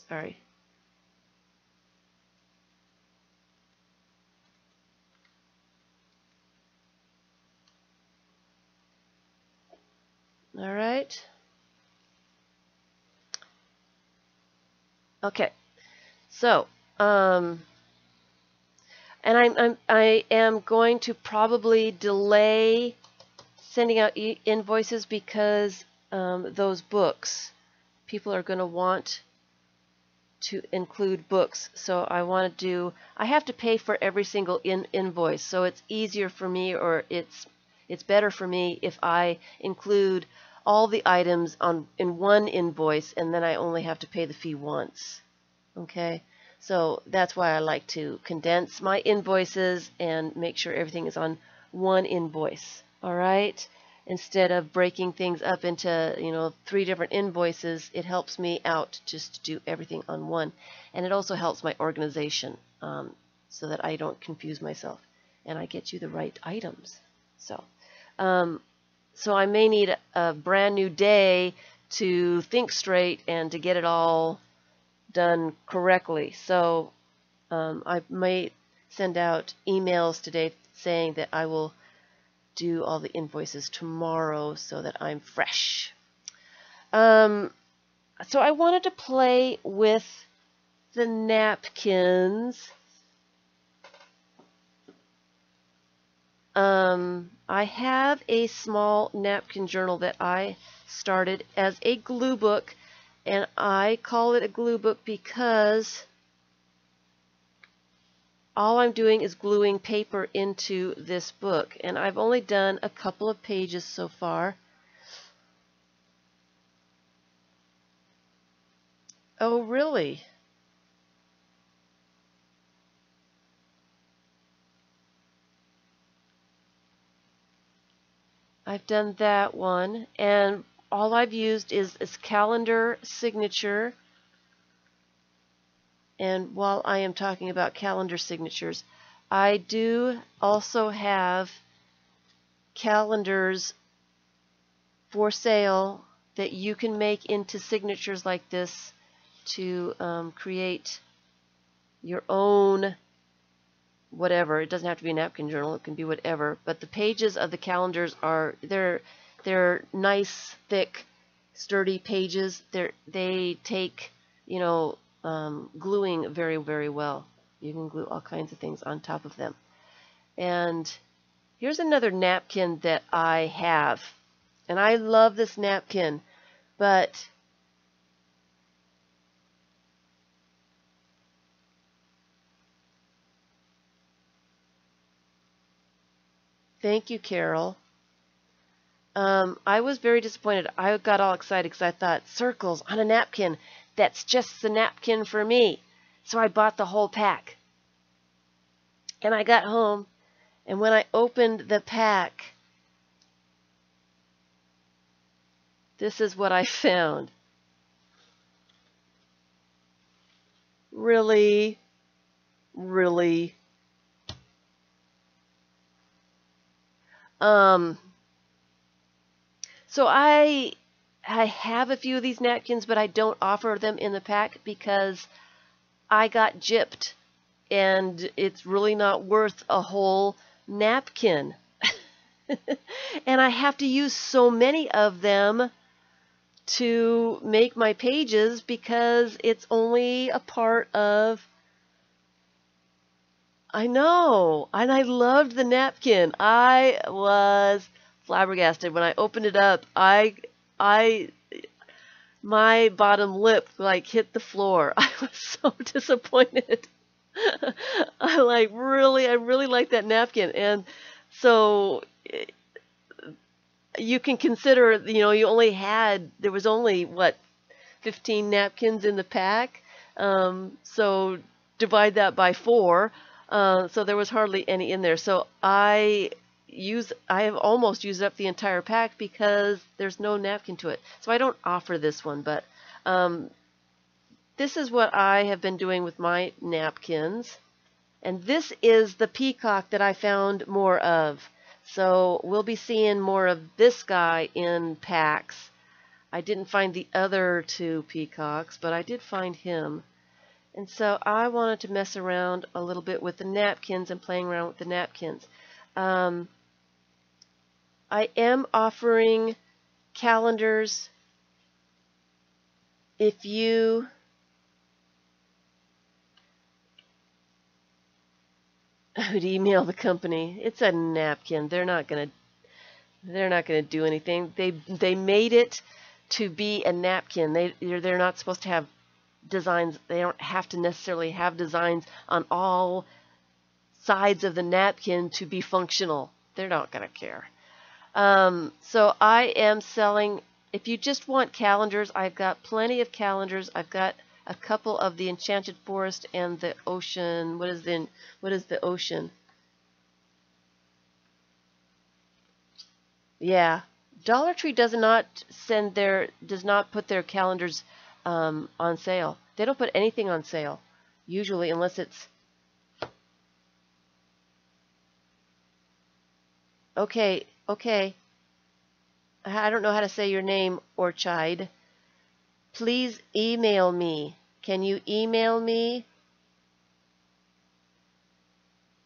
Sorry. All right. Okay. So, and I am going to probably delay sending out invoices because those books, people are going to want to include books. So I have to pay for every single invoice. So it's easier for me, or it's better for me if I include all the items in one invoice, and then I only have to pay the fee once. Okay, so that's why I like to condense my invoices and make sure everything is on one invoice. All right, instead of breaking things up into 3 different invoices, it helps me out just to do everything on one, and it also helps my organization so that I don't confuse myself and I get you the right items. So I may need a brand new day to think straight and to get it all done correctly. So I may send out emails today saying that I will do all the invoices tomorrow so that I'm fresh. So I wanted to play with the napkins. I have a small napkin journal that I started as a glue book, and I call it a glue book because all I'm doing is gluing paper into this book, and I've only done a couple of pages so far. Oh, really? I've done that one, and all I've used is calendar signature. And while I am talking about calendar signatures, I do also have calendars for sale that you can make into signatures like this to create your own whatever. It doesn't have to be a napkin journal, it can be whatever, but the pages of the calendars they're nice, thick, sturdy pages. They take gluing very, very well. You can glue all kinds of things on top of them. And here's another napkin that I have, and I love this napkin, but thank you, Carol. I was very disappointed. I got all excited because I thought, circles on a napkin, that's just the napkin for me. So I bought the whole pack. And I got home, and when I opened the pack, this is what I found. Really? Really? So I have a few of these napkins, but I don't offer them in the pack because I got gypped, and it's really not worth a whole napkin. And I have to use so many of them to make my pages because it's only a part of... I know, and I loved the napkin. I was flabbergasted when I opened it up. My bottom lip hit the floor. I was so disappointed. I really like that napkin, and so you can consider, there was only 15 napkins in the pack, so divide that by 4, so there was hardly any in there. So I have almost used up the entire pack because there's no napkin to it. So I don't offer this one, but this is what I have been doing with my napkins. And this is the peacock that I found more of. So we'll be seeing more of this guy in packs. I didn't find the other two peacocks, but I did find him. And so I wanted to mess around a little bit with the napkins and playing around with the napkins. I am offering calendars if you would email the company. It's a napkin. They're not gonna do anything. They made it to be a napkin. They're not supposed to have designs. They don't have to necessarily have designs on all sides of the napkin to be functional. They're not gonna care. So I am selling. If you just want calendars, I've got plenty of calendars. I've got a couple of the Enchanted Forest and the Ocean. What is the Ocean? Yeah, Dollar Tree does not put their calendars on sale. They don't put anything on sale usually, unless it's okay. I don't know how to say your name, Orchide. Please email me. Can you email me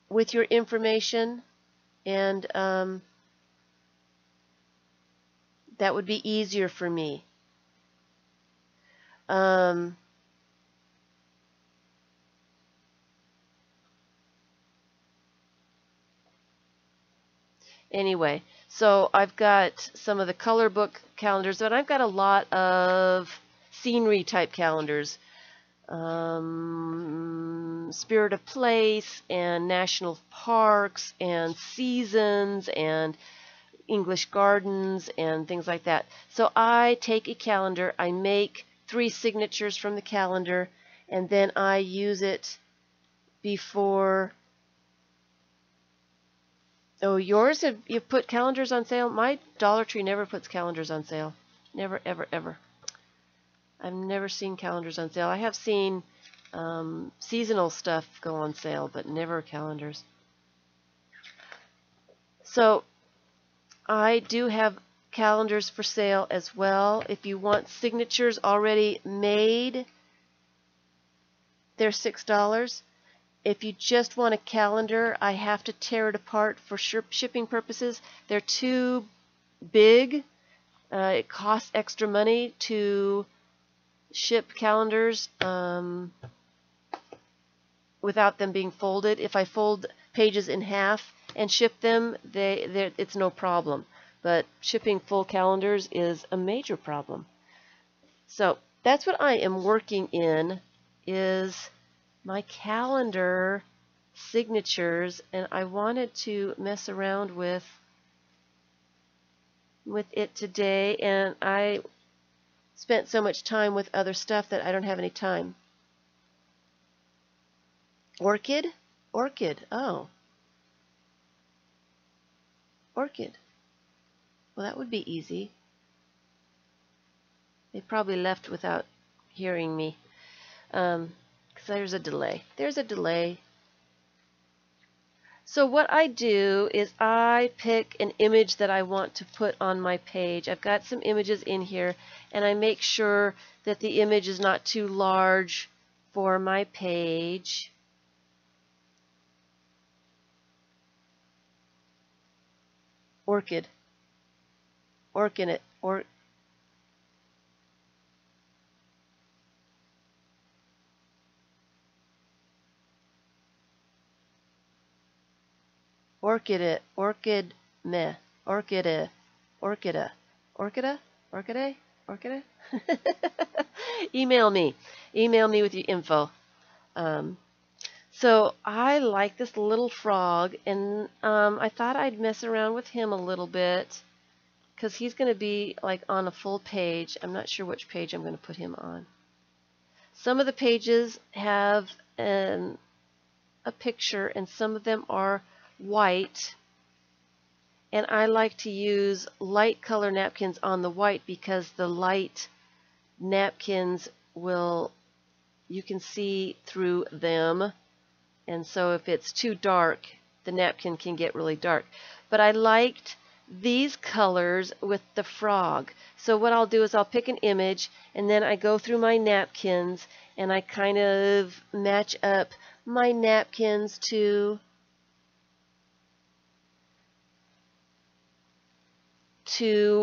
with your information? And that would be easier for me. Anyway, so I've got some of the color book calendars, but I've got a lot of scenery type calendars. Spirit of Place and National Parks and Seasons and English Gardens and things like that. So I take a calendar, I make 3 signatures from the calendar, and then I use it before. Oh, yours, you put calendars on sale? My Dollar Tree never puts calendars on sale. Never, ever, ever. I've never seen calendars on sale. I have seen seasonal stuff go on sale, but never calendars. So I do have calendars for sale as well. If you want signatures already made, they're $6. If you just want a calendar, I have to tear it apart for shipping purposes. They're too big. It costs extra money to ship calendars without them being folded. If I fold pages in half and ship them, it's no problem. But shipping full calendars is a major problem. So that's what I am working in, is my calendar signatures, and I wanted to mess around with it today, and I spent so much time with other stuff that I don't have any time. Orchid? Oh. Orchid. Well, that would be easy. They probably left without hearing me. Because there's a delay. So what I do is I pick an image that I want to put on my page. I've got some images in here, and I make sure that the image is not too large for my page. Orchid. Orchid. Email me with your info. So I like this little frog, and I thought I'd mess around with him a little bit, because he's going to be like on a full page. I'm not sure which page I'm going to put him on. Some of the pages have a picture, and some of them are white. And I like to use light color napkins on the white, because the light napkins you can see through them. And so if it's too dark, the napkin can get really dark. But I liked these colors with the frog. So what I'll do is I'll pick an image and then I go through my napkins and I kind of match up my napkins to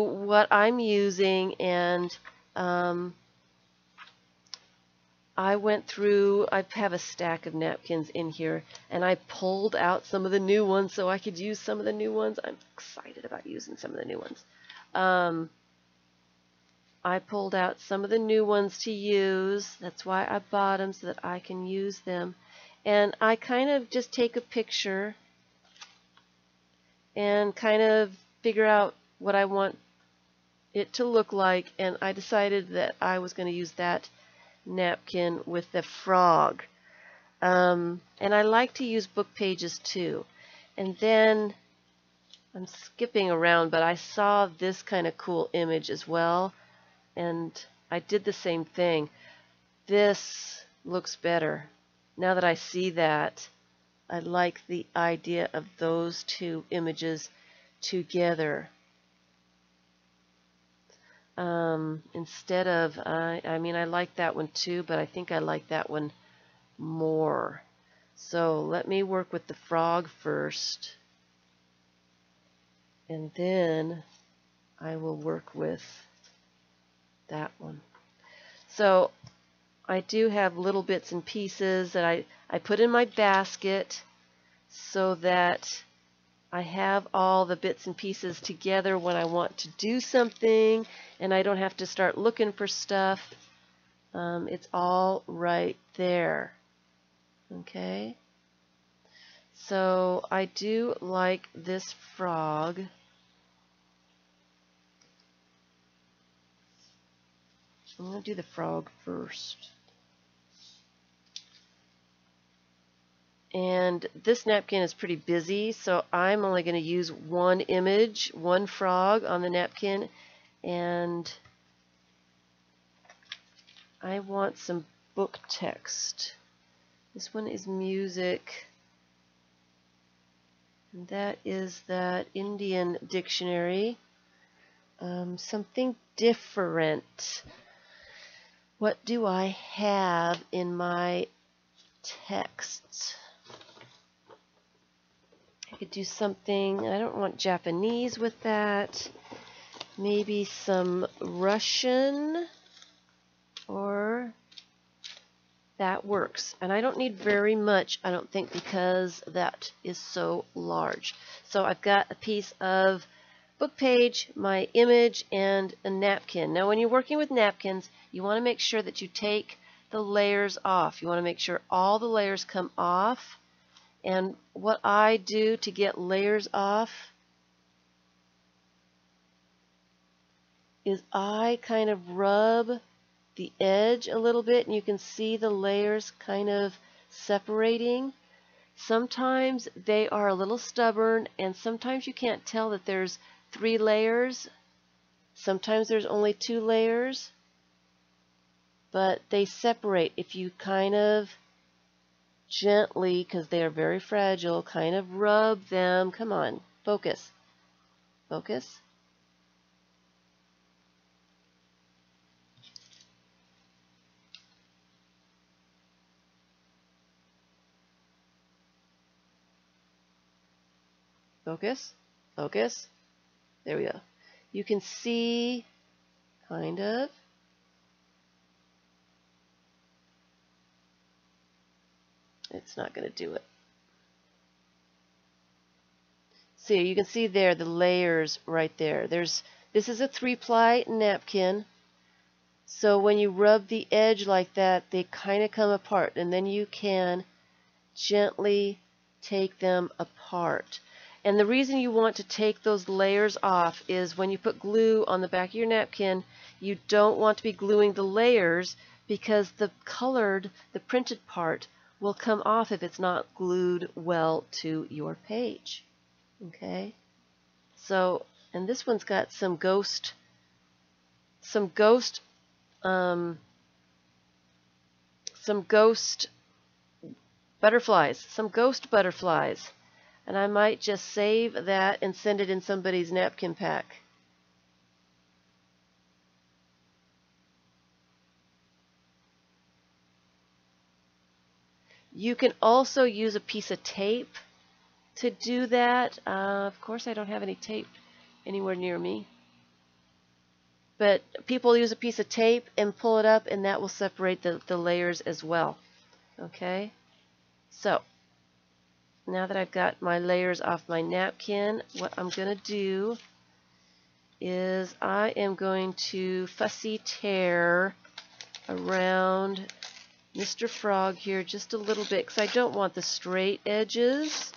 what I'm using, and I went through, I have a stack of napkins in here, and I pulled out some of the new ones so I could use some of the new ones. I'm excited about using some of the new ones. I pulled out some of the new ones to use. That's why I bought them, so that I can use them. And I kind of just take a picture and kind of figure out what I want it to look like, and I decided that I was going to use that napkin with the frog. And I like to use book pages too. And then I'm skipping around, but I saw this kind of cool image as well, and I did the same thing. This looks better. Now that I see that, I like the idea of those two images together. Instead of, I mean, I like that one too, but I think I like that one more. So let me work with the frog first, and then I will work with that one. So I do have little bits and pieces that I put in my basket so that I have all the bits and pieces together when I want to do something, and I don't have to start looking for stuff. It's all right there. Okay? So I do like this frog. I'm going to do the frog first. And this napkin is pretty busy, so I'm only going to use one image, one frog on the napkin, and I want some book text. This one is music, and that is that Indian dictionary. Something different. What do I have in my texts? I could do something, I don't want Japanese with that. Maybe some Russian, or that works. And I don't need very much, I don't think, because that is so large. So I've got a piece of book page, my image, and a napkin. Now when you're working with napkins, you want to make sure that you take the layers off. You want to make sure all the layers come off. And what I do to get layers off is I kind of rub the edge a little bit, and you can see the layers kind of separating. Sometimes they are a little stubborn, and sometimes you can't tell that there's 3 layers. Sometimes there's only 2 layers, but they separate if you kind of gently, because they are very fragile, kind of rub them. Come on, focus. Focus. Focus. Focus. There we go. You can see, kind of. It's not going to do it. See, you can see there the layers right there. This is a 3-ply napkin. So when you rub the edge like that, they kind of come apart, and then you can gently take them apart. And the reason you want to take those layers off is when you put glue on the back of your napkin, you don't want to be gluing the layers, because the printed part will come off if it's not glued well to your page. Okay? So, and this one's got some ghost butterflies, some ghost butterflies. And I might just save that and send it in somebody's napkin pack. You can also use a piece of tape to do that. Of course, I don't have any tape anywhere near me. But people use a piece of tape and pull it up, and that will separate the layers as well. Okay? So, now that I've got my layers off my napkin, what I'm going to do is I am going to fussy tear around Mr. Frog here just a little bit, because I don't want the straight edges,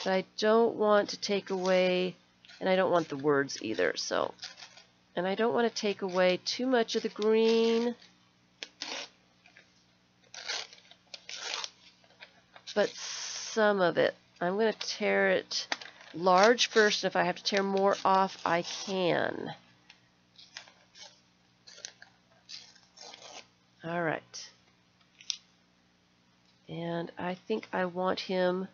but I don't want to take away, and I don't want the words either, so, and I don't want to take away too much of the green, but some of it. I'm going to tear it large first, and if I have to tear more off, I can. All right. And I think I want him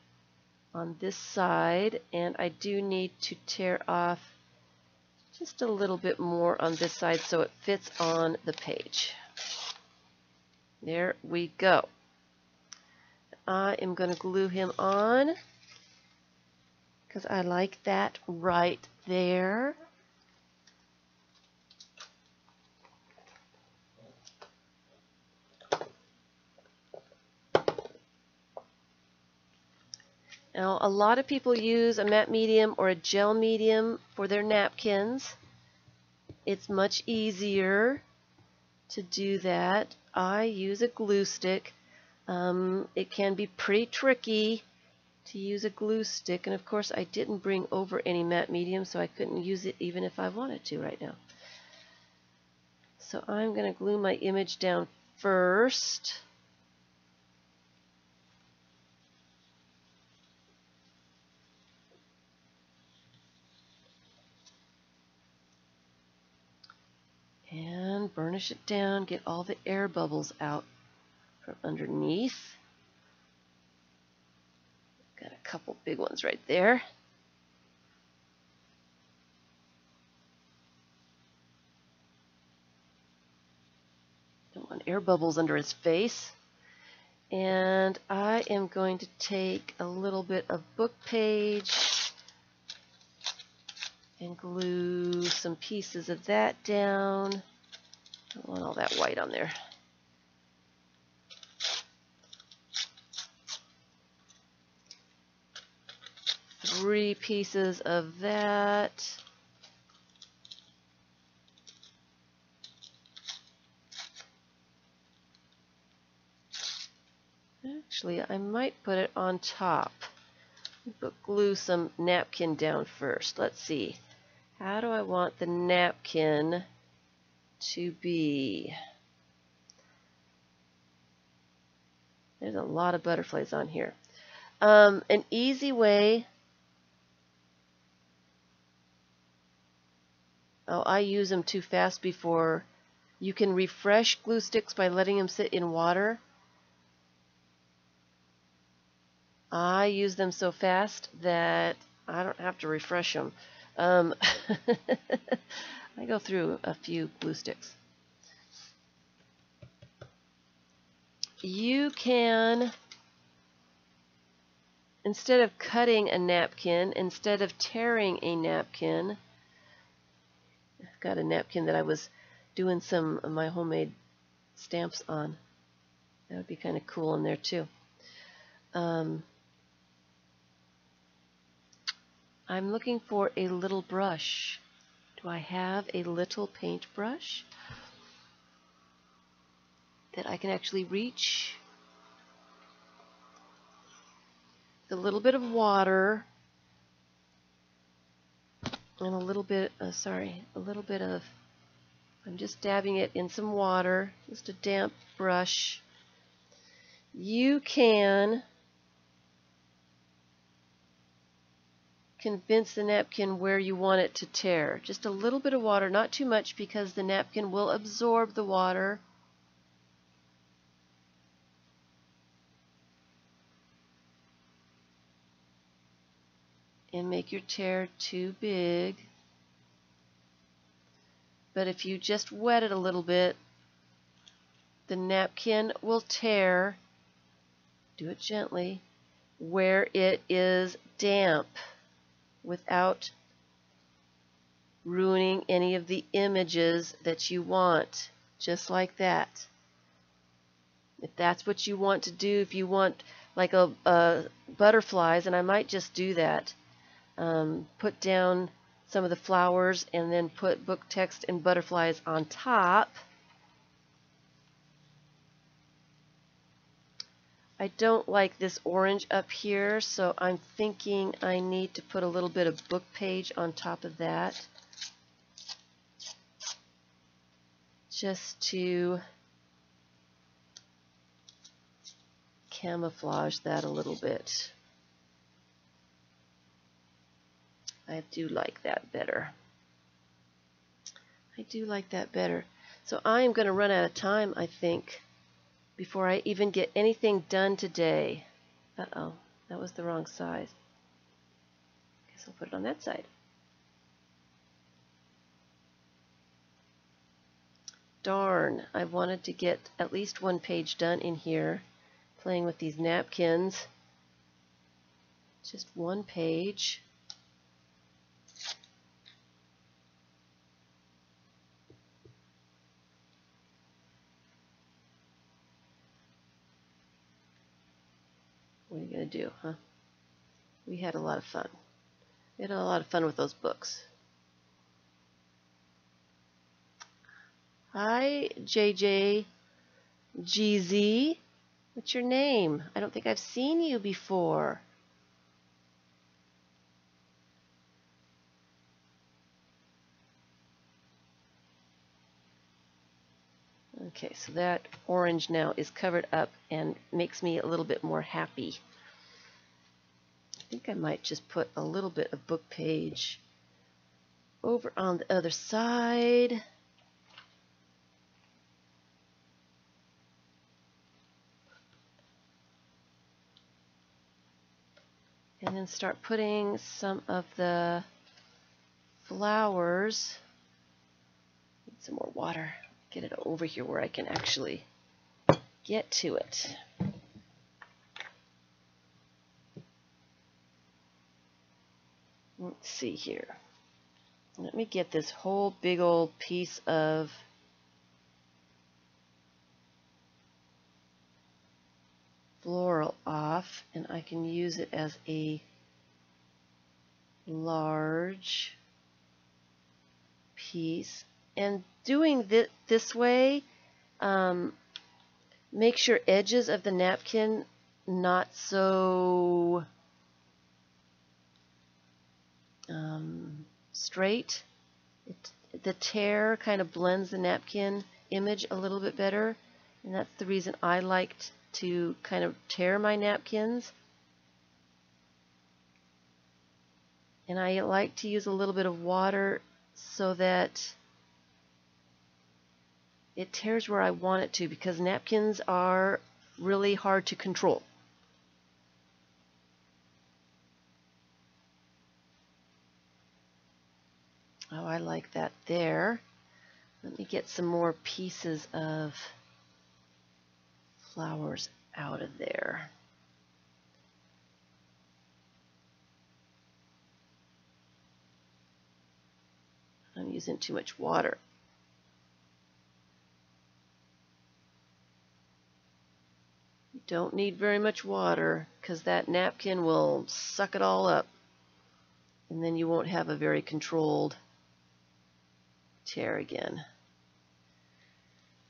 on this side, and I do need to tear off just a little bit more on this side so it fits on the page. There we go. I am going to glue him on because I like that right there. Now, a lot of people use a matte medium or a gel medium for their napkins. It's much easier to do that. I use a glue stick. It can be pretty tricky to use a glue stick, and of course I didn't bring over any matte medium, so I couldn't use it even if I wanted to right now. So I'm going to glue my image down first. And burnish it down, get all the air bubbles out from underneath. Got a couple big ones right there. Don't want air bubbles under his face. And I am going to take a little bit of book page and glue some pieces of that down. Don't want all that white on there. Three pieces of that. Actually, I might put it on top. But glue some napkin down first. Let's see. How do I want the napkin to be? There's a lot of butterflies on here. An easy way. Oh, I use them too fast before. You can refresh glue sticks by letting them sit in water. I use them so fast that I don't have to refresh them. I go through a few glue sticks. You can, instead of cutting a napkin, instead of tearing a napkin, I've got a napkin that I was doing some of my homemade stamps on. That would be kind of cool in there too. I'm looking for a little brush. Do I have a little paintbrush that I can actually reach? A little bit of water and a little bit, I'm just dabbing it in some water, just a damp brush. You can convince the napkin where you want it to tear. Just a little bit of water, not too much, because the napkin will absorb the water. and make your tear too big. But if you just wet it a little bit, the napkin will tear, do it gently, where it is damp without ruining any of the images that you want, just like that. If that's what you want to do, if you want like a butterflies, and I might just do that, put down some of the flowers and then put book text and butterflies on top. I don't like this orange up here, so I'm thinking I need to put a little bit of book page on top of that, just to camouflage that a little bit. I do like that better. I do like that better. So I am going to run out of time, I think, before I even get anything done today. Uh-oh, that was the wrong size. Guess I'll put it on that side. Darn, I wanted to get at least one page done in here, playing with these napkins. Just one page. What are you going to do, huh? We had a lot of fun. We had a lot of fun with those books. Hi, JJ GZ. What's your name? I don't think I've seen you before. Okay, so that orange now is covered up and makes me a little bit more happy. I think I might just put a little bit of book page over on the other side. And then start putting some of the flowers. Need some more water. Get it over here where I can actually get to it. Let's see here. Let me get this whole big old piece of floral off, and I can use it as a large piece. And doing this way makes your edges of the napkin not so straight. The tear kind of blends the napkin image a little bit better, and that's the reason I liked to kind of tear my napkins. And I like to use a little bit of water so that it tears where I want it to, because napkins are really hard to control. Oh, I like that there. Let me get some more pieces of flowers out of there. I'm using too much water. You don't need very much water, because that napkin will suck it all up, and then you won't have a very controlled tear again.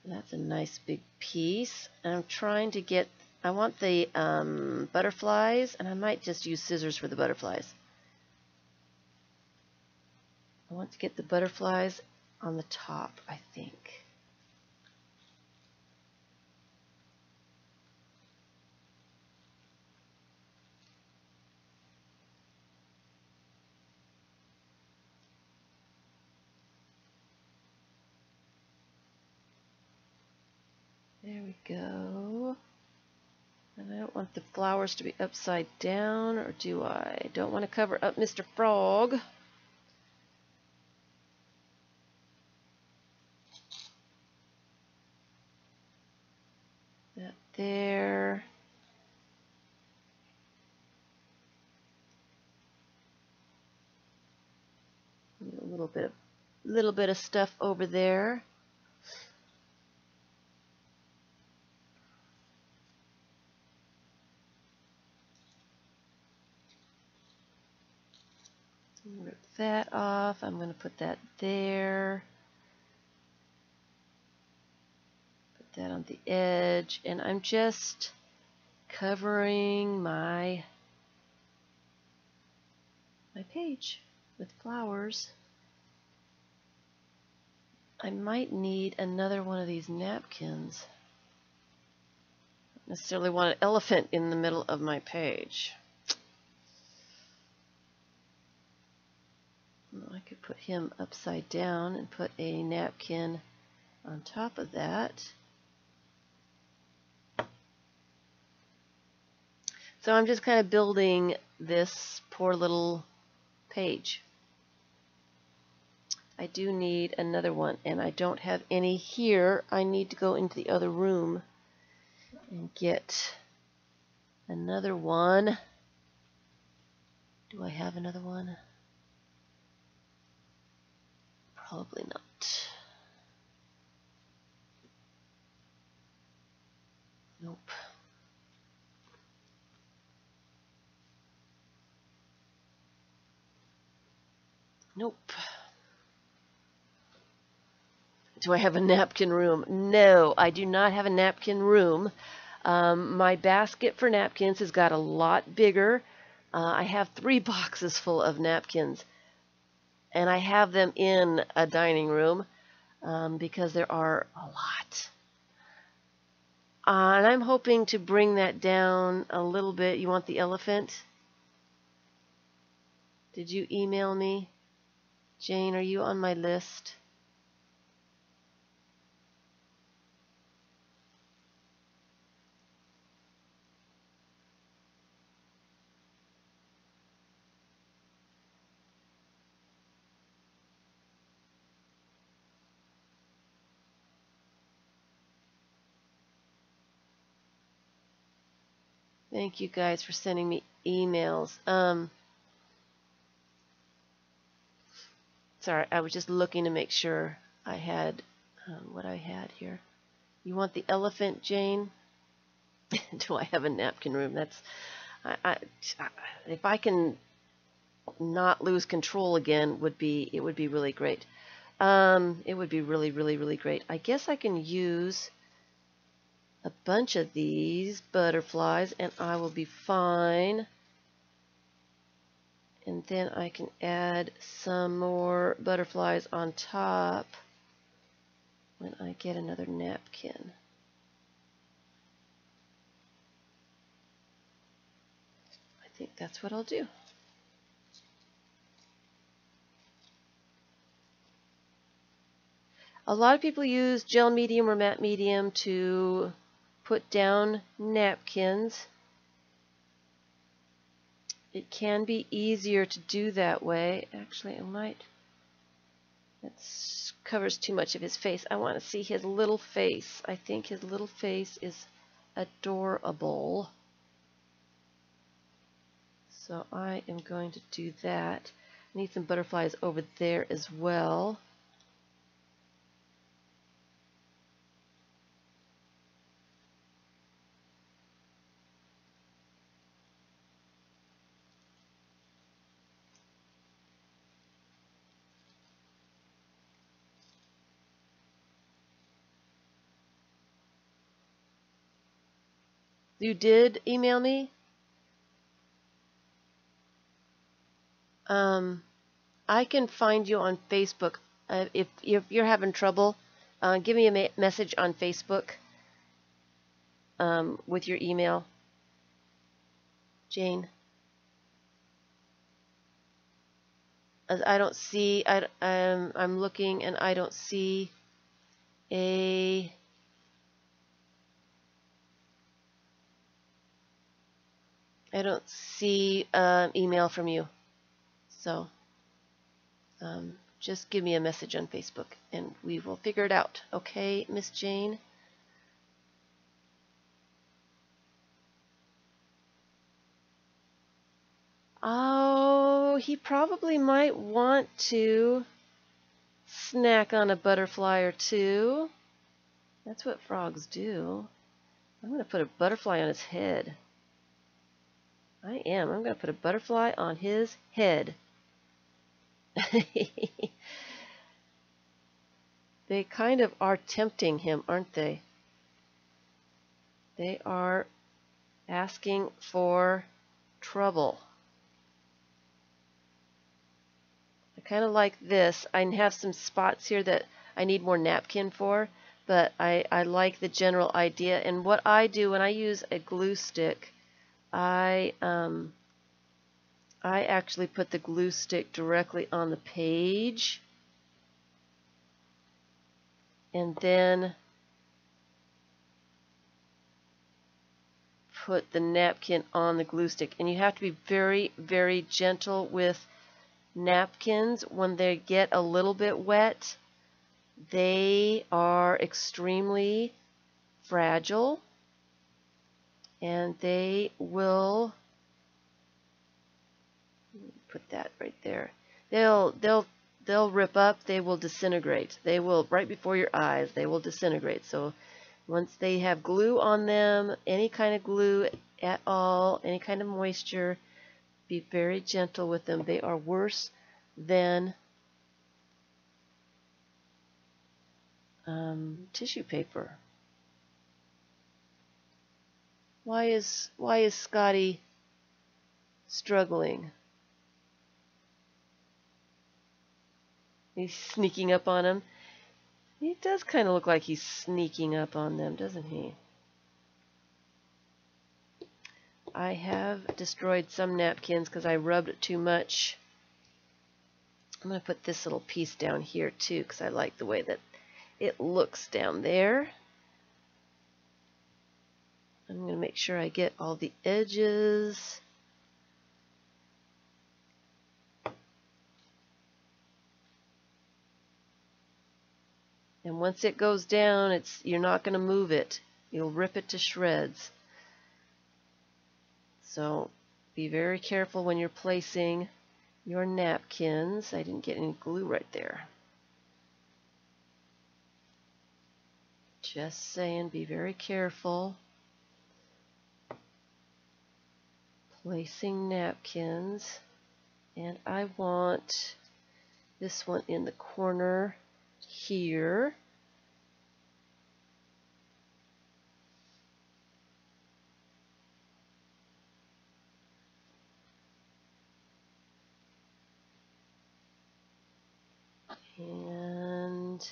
That's a nice big piece. And I'm trying to get, I want the butterflies, and I might just use scissors for the butterflies. I want to get the butterflies on the top, I think. There we go. And I don't want want the flowers to be upside down, or do I? Don't want to cover up Mr. Frog. That there. A little bit of stuff over there. Rip that off. I'm going to put that there. Put that on the edge, and I'm just covering my page with flowers. I might need another one of these napkins. Don't necessarily want an elephant in the middle of my page. Well, I could put him upside down and put a napkin on top of that. So I'm just kind of building this poor little page. I do need another one, and I don't have any here. I need to go into the other room and get another one. Do I have another one? Probably not. Nope. Nope. Do I have a napkin room? No, I do not have a napkin room. My basket for napkins has got a lot bigger. I have 3 boxes full of napkins, and I have them in a dining room because there are a lot. And I'm hoping to bring that down a little bit. You want the elephant? Did you email me? Jane, are you on my list? Thank you guys for sending me emails. Sorry, I was just looking to make sure I had what I had here. You want the elephant, Jane? Do I have a napkin room? That's if I can not lose control again, it would be really great. It would be really great. I guess I can use a bunch of these butterflies and I will be fine. And then I can add some more butterflies on top when I get another napkin. I think that's what I'll do. A lot of people use gel medium or matte medium to put down napkins. It can be easier to do that way. Actually, I might. That covers too much of his face. I want to see his little face. I think his little face is adorable. So I am going to do that. I need some butterflies over there as well. You did email me? I can find you on Facebook. If you're having trouble, give me a message on Facebook with your email. Jane. As I don't see, I'm looking and I don't see a I don't see email from you. So just give me a message on Facebook and we will figure it out. Okay, Miss Jane? Oh, he probably might want to snack on a butterfly or two. That's what frogs do. I'm going to put a butterfly on his head. I am. I'm going to put a butterfly on his head. They kind of are tempting him, aren't they? They are asking for trouble. I kind of like this. I have some spots here that I need more napkin for, but I like the general idea. And what I do when I use a glue stick, I actually put the glue stick directly on the page, and then put the napkin on the glue stick. And you have to be very, very gentle with napkins when they get a little bit wet. They are extremely fragile, and they will put that right there. They'll rip up. They will disintegrate. They will, right before your eyes, they will disintegrate. So once they have glue on them, any kind of glue at all, any kind of moisture, be very gentle with them. They are worse than tissue paper. Why is Scotty struggling? He's sneaking up on him. He does kind of look like he's sneaking up on them, doesn't he? I have destroyed some napkins because I rubbed it too much. I'm going to put this little piece down here too because I like the way that it looks down there. I'm going to make sure I get all the edges. And once it goes down, you're not going to move it. You'll rip it to shreds. So be very careful when you're placing your napkins. I didn't get any glue right there. Just saying, be very careful. Placing napkins. And I want this one in the corner here. And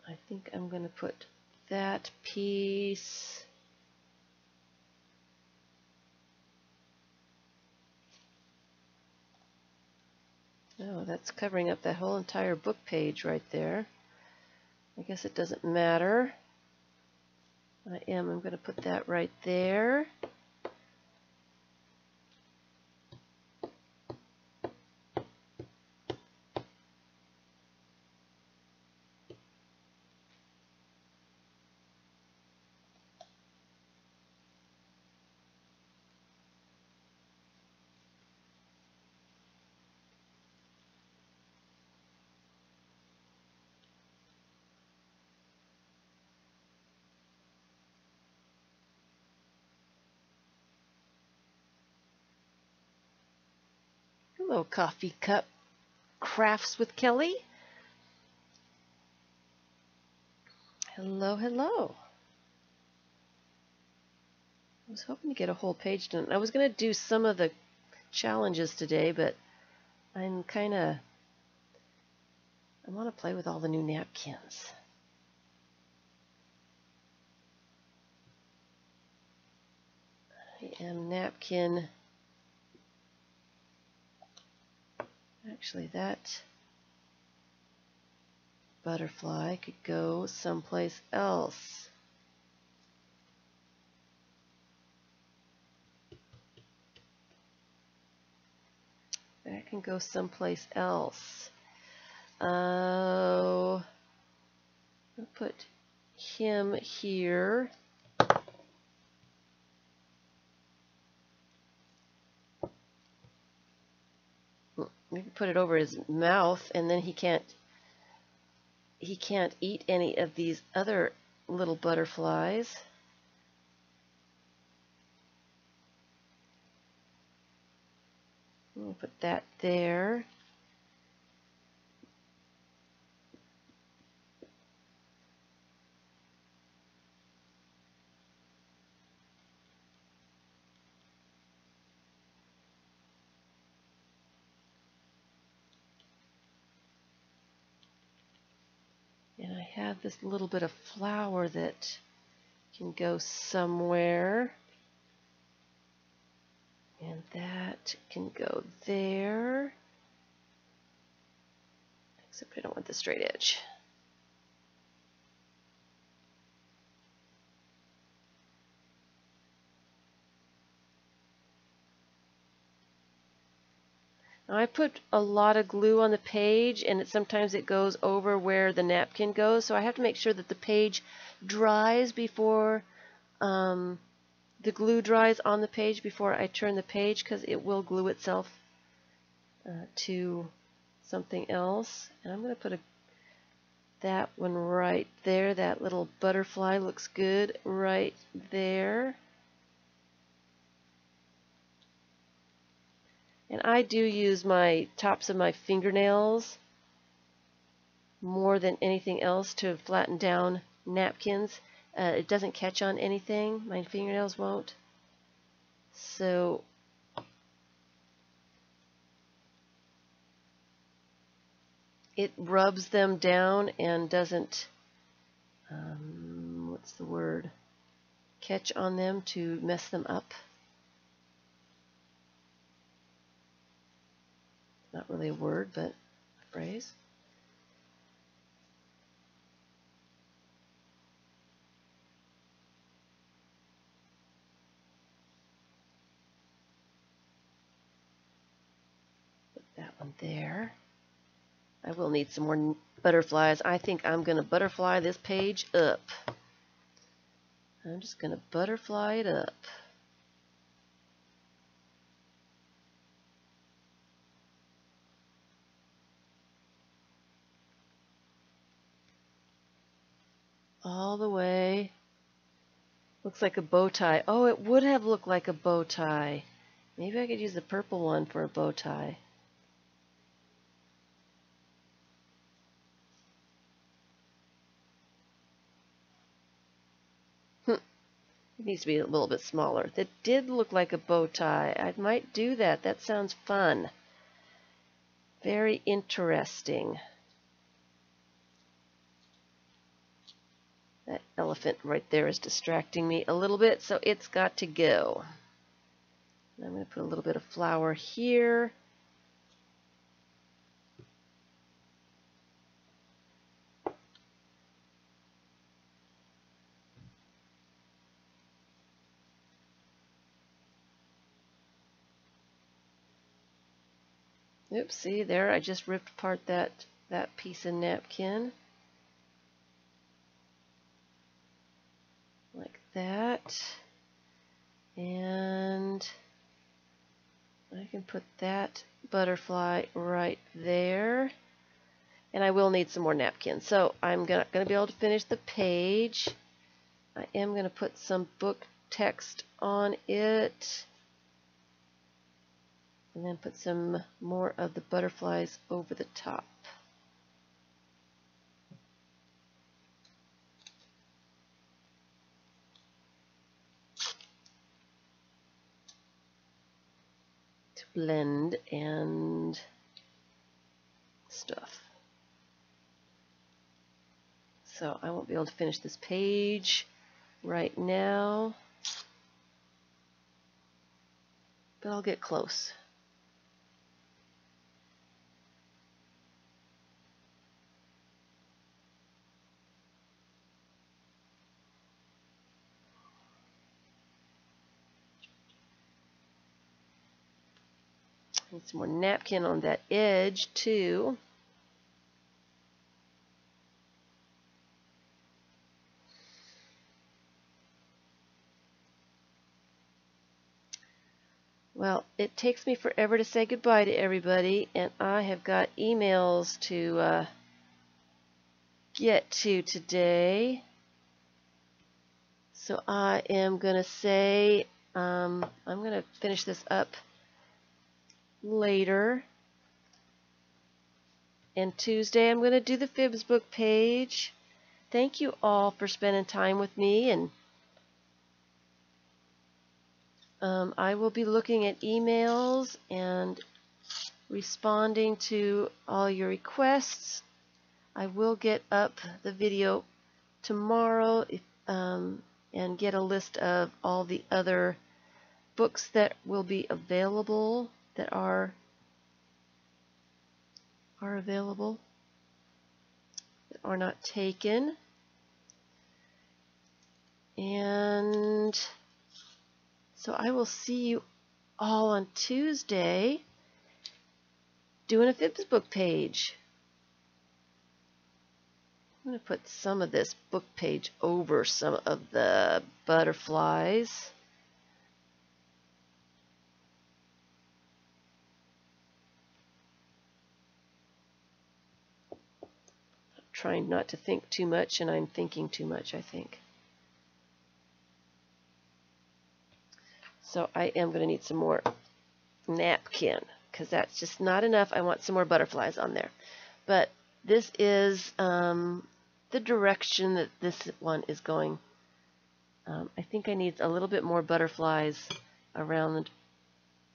I think I'm going to put that piece oh, that's covering up that whole entire book page right there. I guess it doesn't matter. I'm going to put that right there. Hello, Coffee Cup Crafts with Kelly. Hello, hello. I was hoping to get a whole page done. I was going to do some of the challenges today, but I want to play with all the new napkins. I am napkin. Actually, that butterfly could go someplace else. That can go someplace else. I'll put him here. We can put it over his mouth, and then he can't eat any of these other little butterflies. We'll put that there. And I have this little bit of flour that can go somewhere. And that can go there. Except I don't want the straight edge. Now I put a lot of glue on the page, and sometimes it goes over where the napkin goes, so I have to make sure that the page dries before the glue dries on the page before I turn the page, because it will glue itself to something else. And I'm going to put that one right there. That little butterfly looks good right there. And I do use my tops of my fingernails more than anything else to flatten down napkins. It doesn't catch on anything. My fingernails won't. So it rubs them down and doesn't, what's the word, catch on them to mess them up. Not really a word, but a phrase. Put that one there. I will need some more butterflies. I think I'm going to butterfly this page up. I'm just going to butterfly it up. All the way. Looks like a bow tie. Oh, it would have looked like a bow tie. Maybe I could use the purple one for a bow tie. It needs to be a little bit smaller. That did look like a bow tie. I might do that. That sounds fun. Very interesting. That elephant right there is distracting me a little bit, so it's got to go. I'm going to put a little bit of flour here. Oops, see there, I just ripped apart that piece of napkin. Like that. And I can put that butterfly right there. And I will need some more napkins. So I'm going to be able to finish the page. I am going to put some book text on it. And then put some more of the butterflies over the top. To blend and stuff. So I won't be able to finish this page right now, but I'll get close. Need some more napkin on that edge too. Well, it takes me forever to say goodbye to everybody, and I have got emails to get to today. So I am going to say I'm going to finish this up later. And Tuesday I'm going to do the FIBS book page. Thank you all for spending time with me, and I will be looking at emails and responding to all your requests. I will get up the video tomorrow and get a list of all the other books that will be available, that are available, that are not taken. And so I will see you all on Tuesday doing a FIBS book page. I'm going to put some of this book page over some of the butterflies. I'm trying not to think too much, and I'm thinking too much, I think. So I am going to need some more napkin, because that's just not enough. I want some more butterflies on there. But this is the direction that this one is going. I think I need a little bit more butterflies around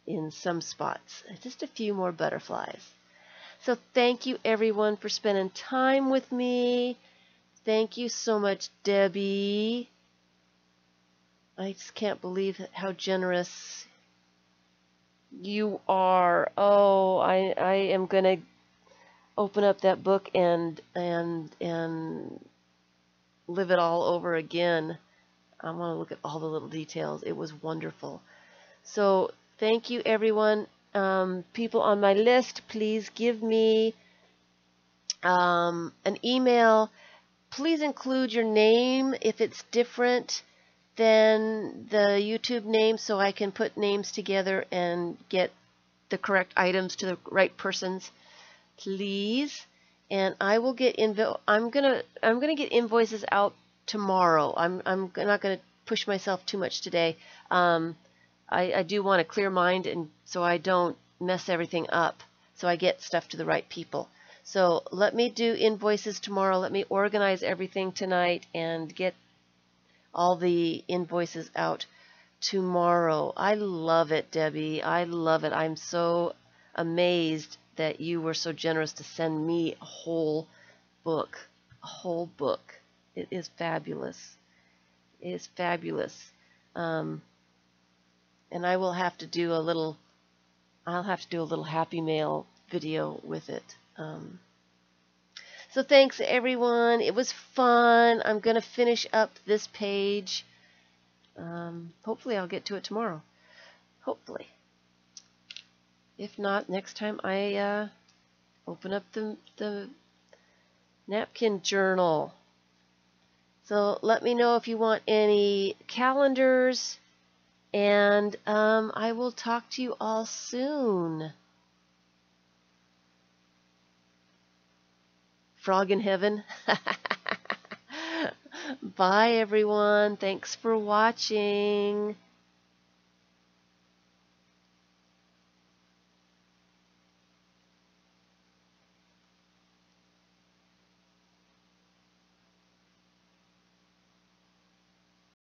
in some spots. Just a few more butterflies. So thank you everyone for spending time with me. Thank you so much, Debbie. I just can't believe how generous you are. Oh, I am going to open up that book and live it all over again. I want to look at all the little details. It was wonderful. So thank you, everyone. People on my list, please give me an email. Please include your name if it's different than the YouTube name, so I can put names together and get the correct items to the right persons, please. And I will get I'm gonna get invoices out tomorrow. I'm not gonna push myself too much today. I do want a clear mind, and so I don't mess everything up, so I get stuff to the right people. So let me do invoices tomorrow. Let me organize everything tonight and get all the invoices out tomorrow. I love it, Debbie. I love it. I'm so amazed that you were so generous to send me a whole book. A whole book. It is fabulous. It is fabulous. And I will have to do a little Happy Mail video with it. So thanks everyone. It was fun. I'm going to finish up this page. Hopefully I'll get to it tomorrow. Hopefully. If not, next time I open up the napkin journal. So let me know if you want any calendars, and I will talk to you all soon. Frog in heaven. Bye, everyone. Thanks for watching.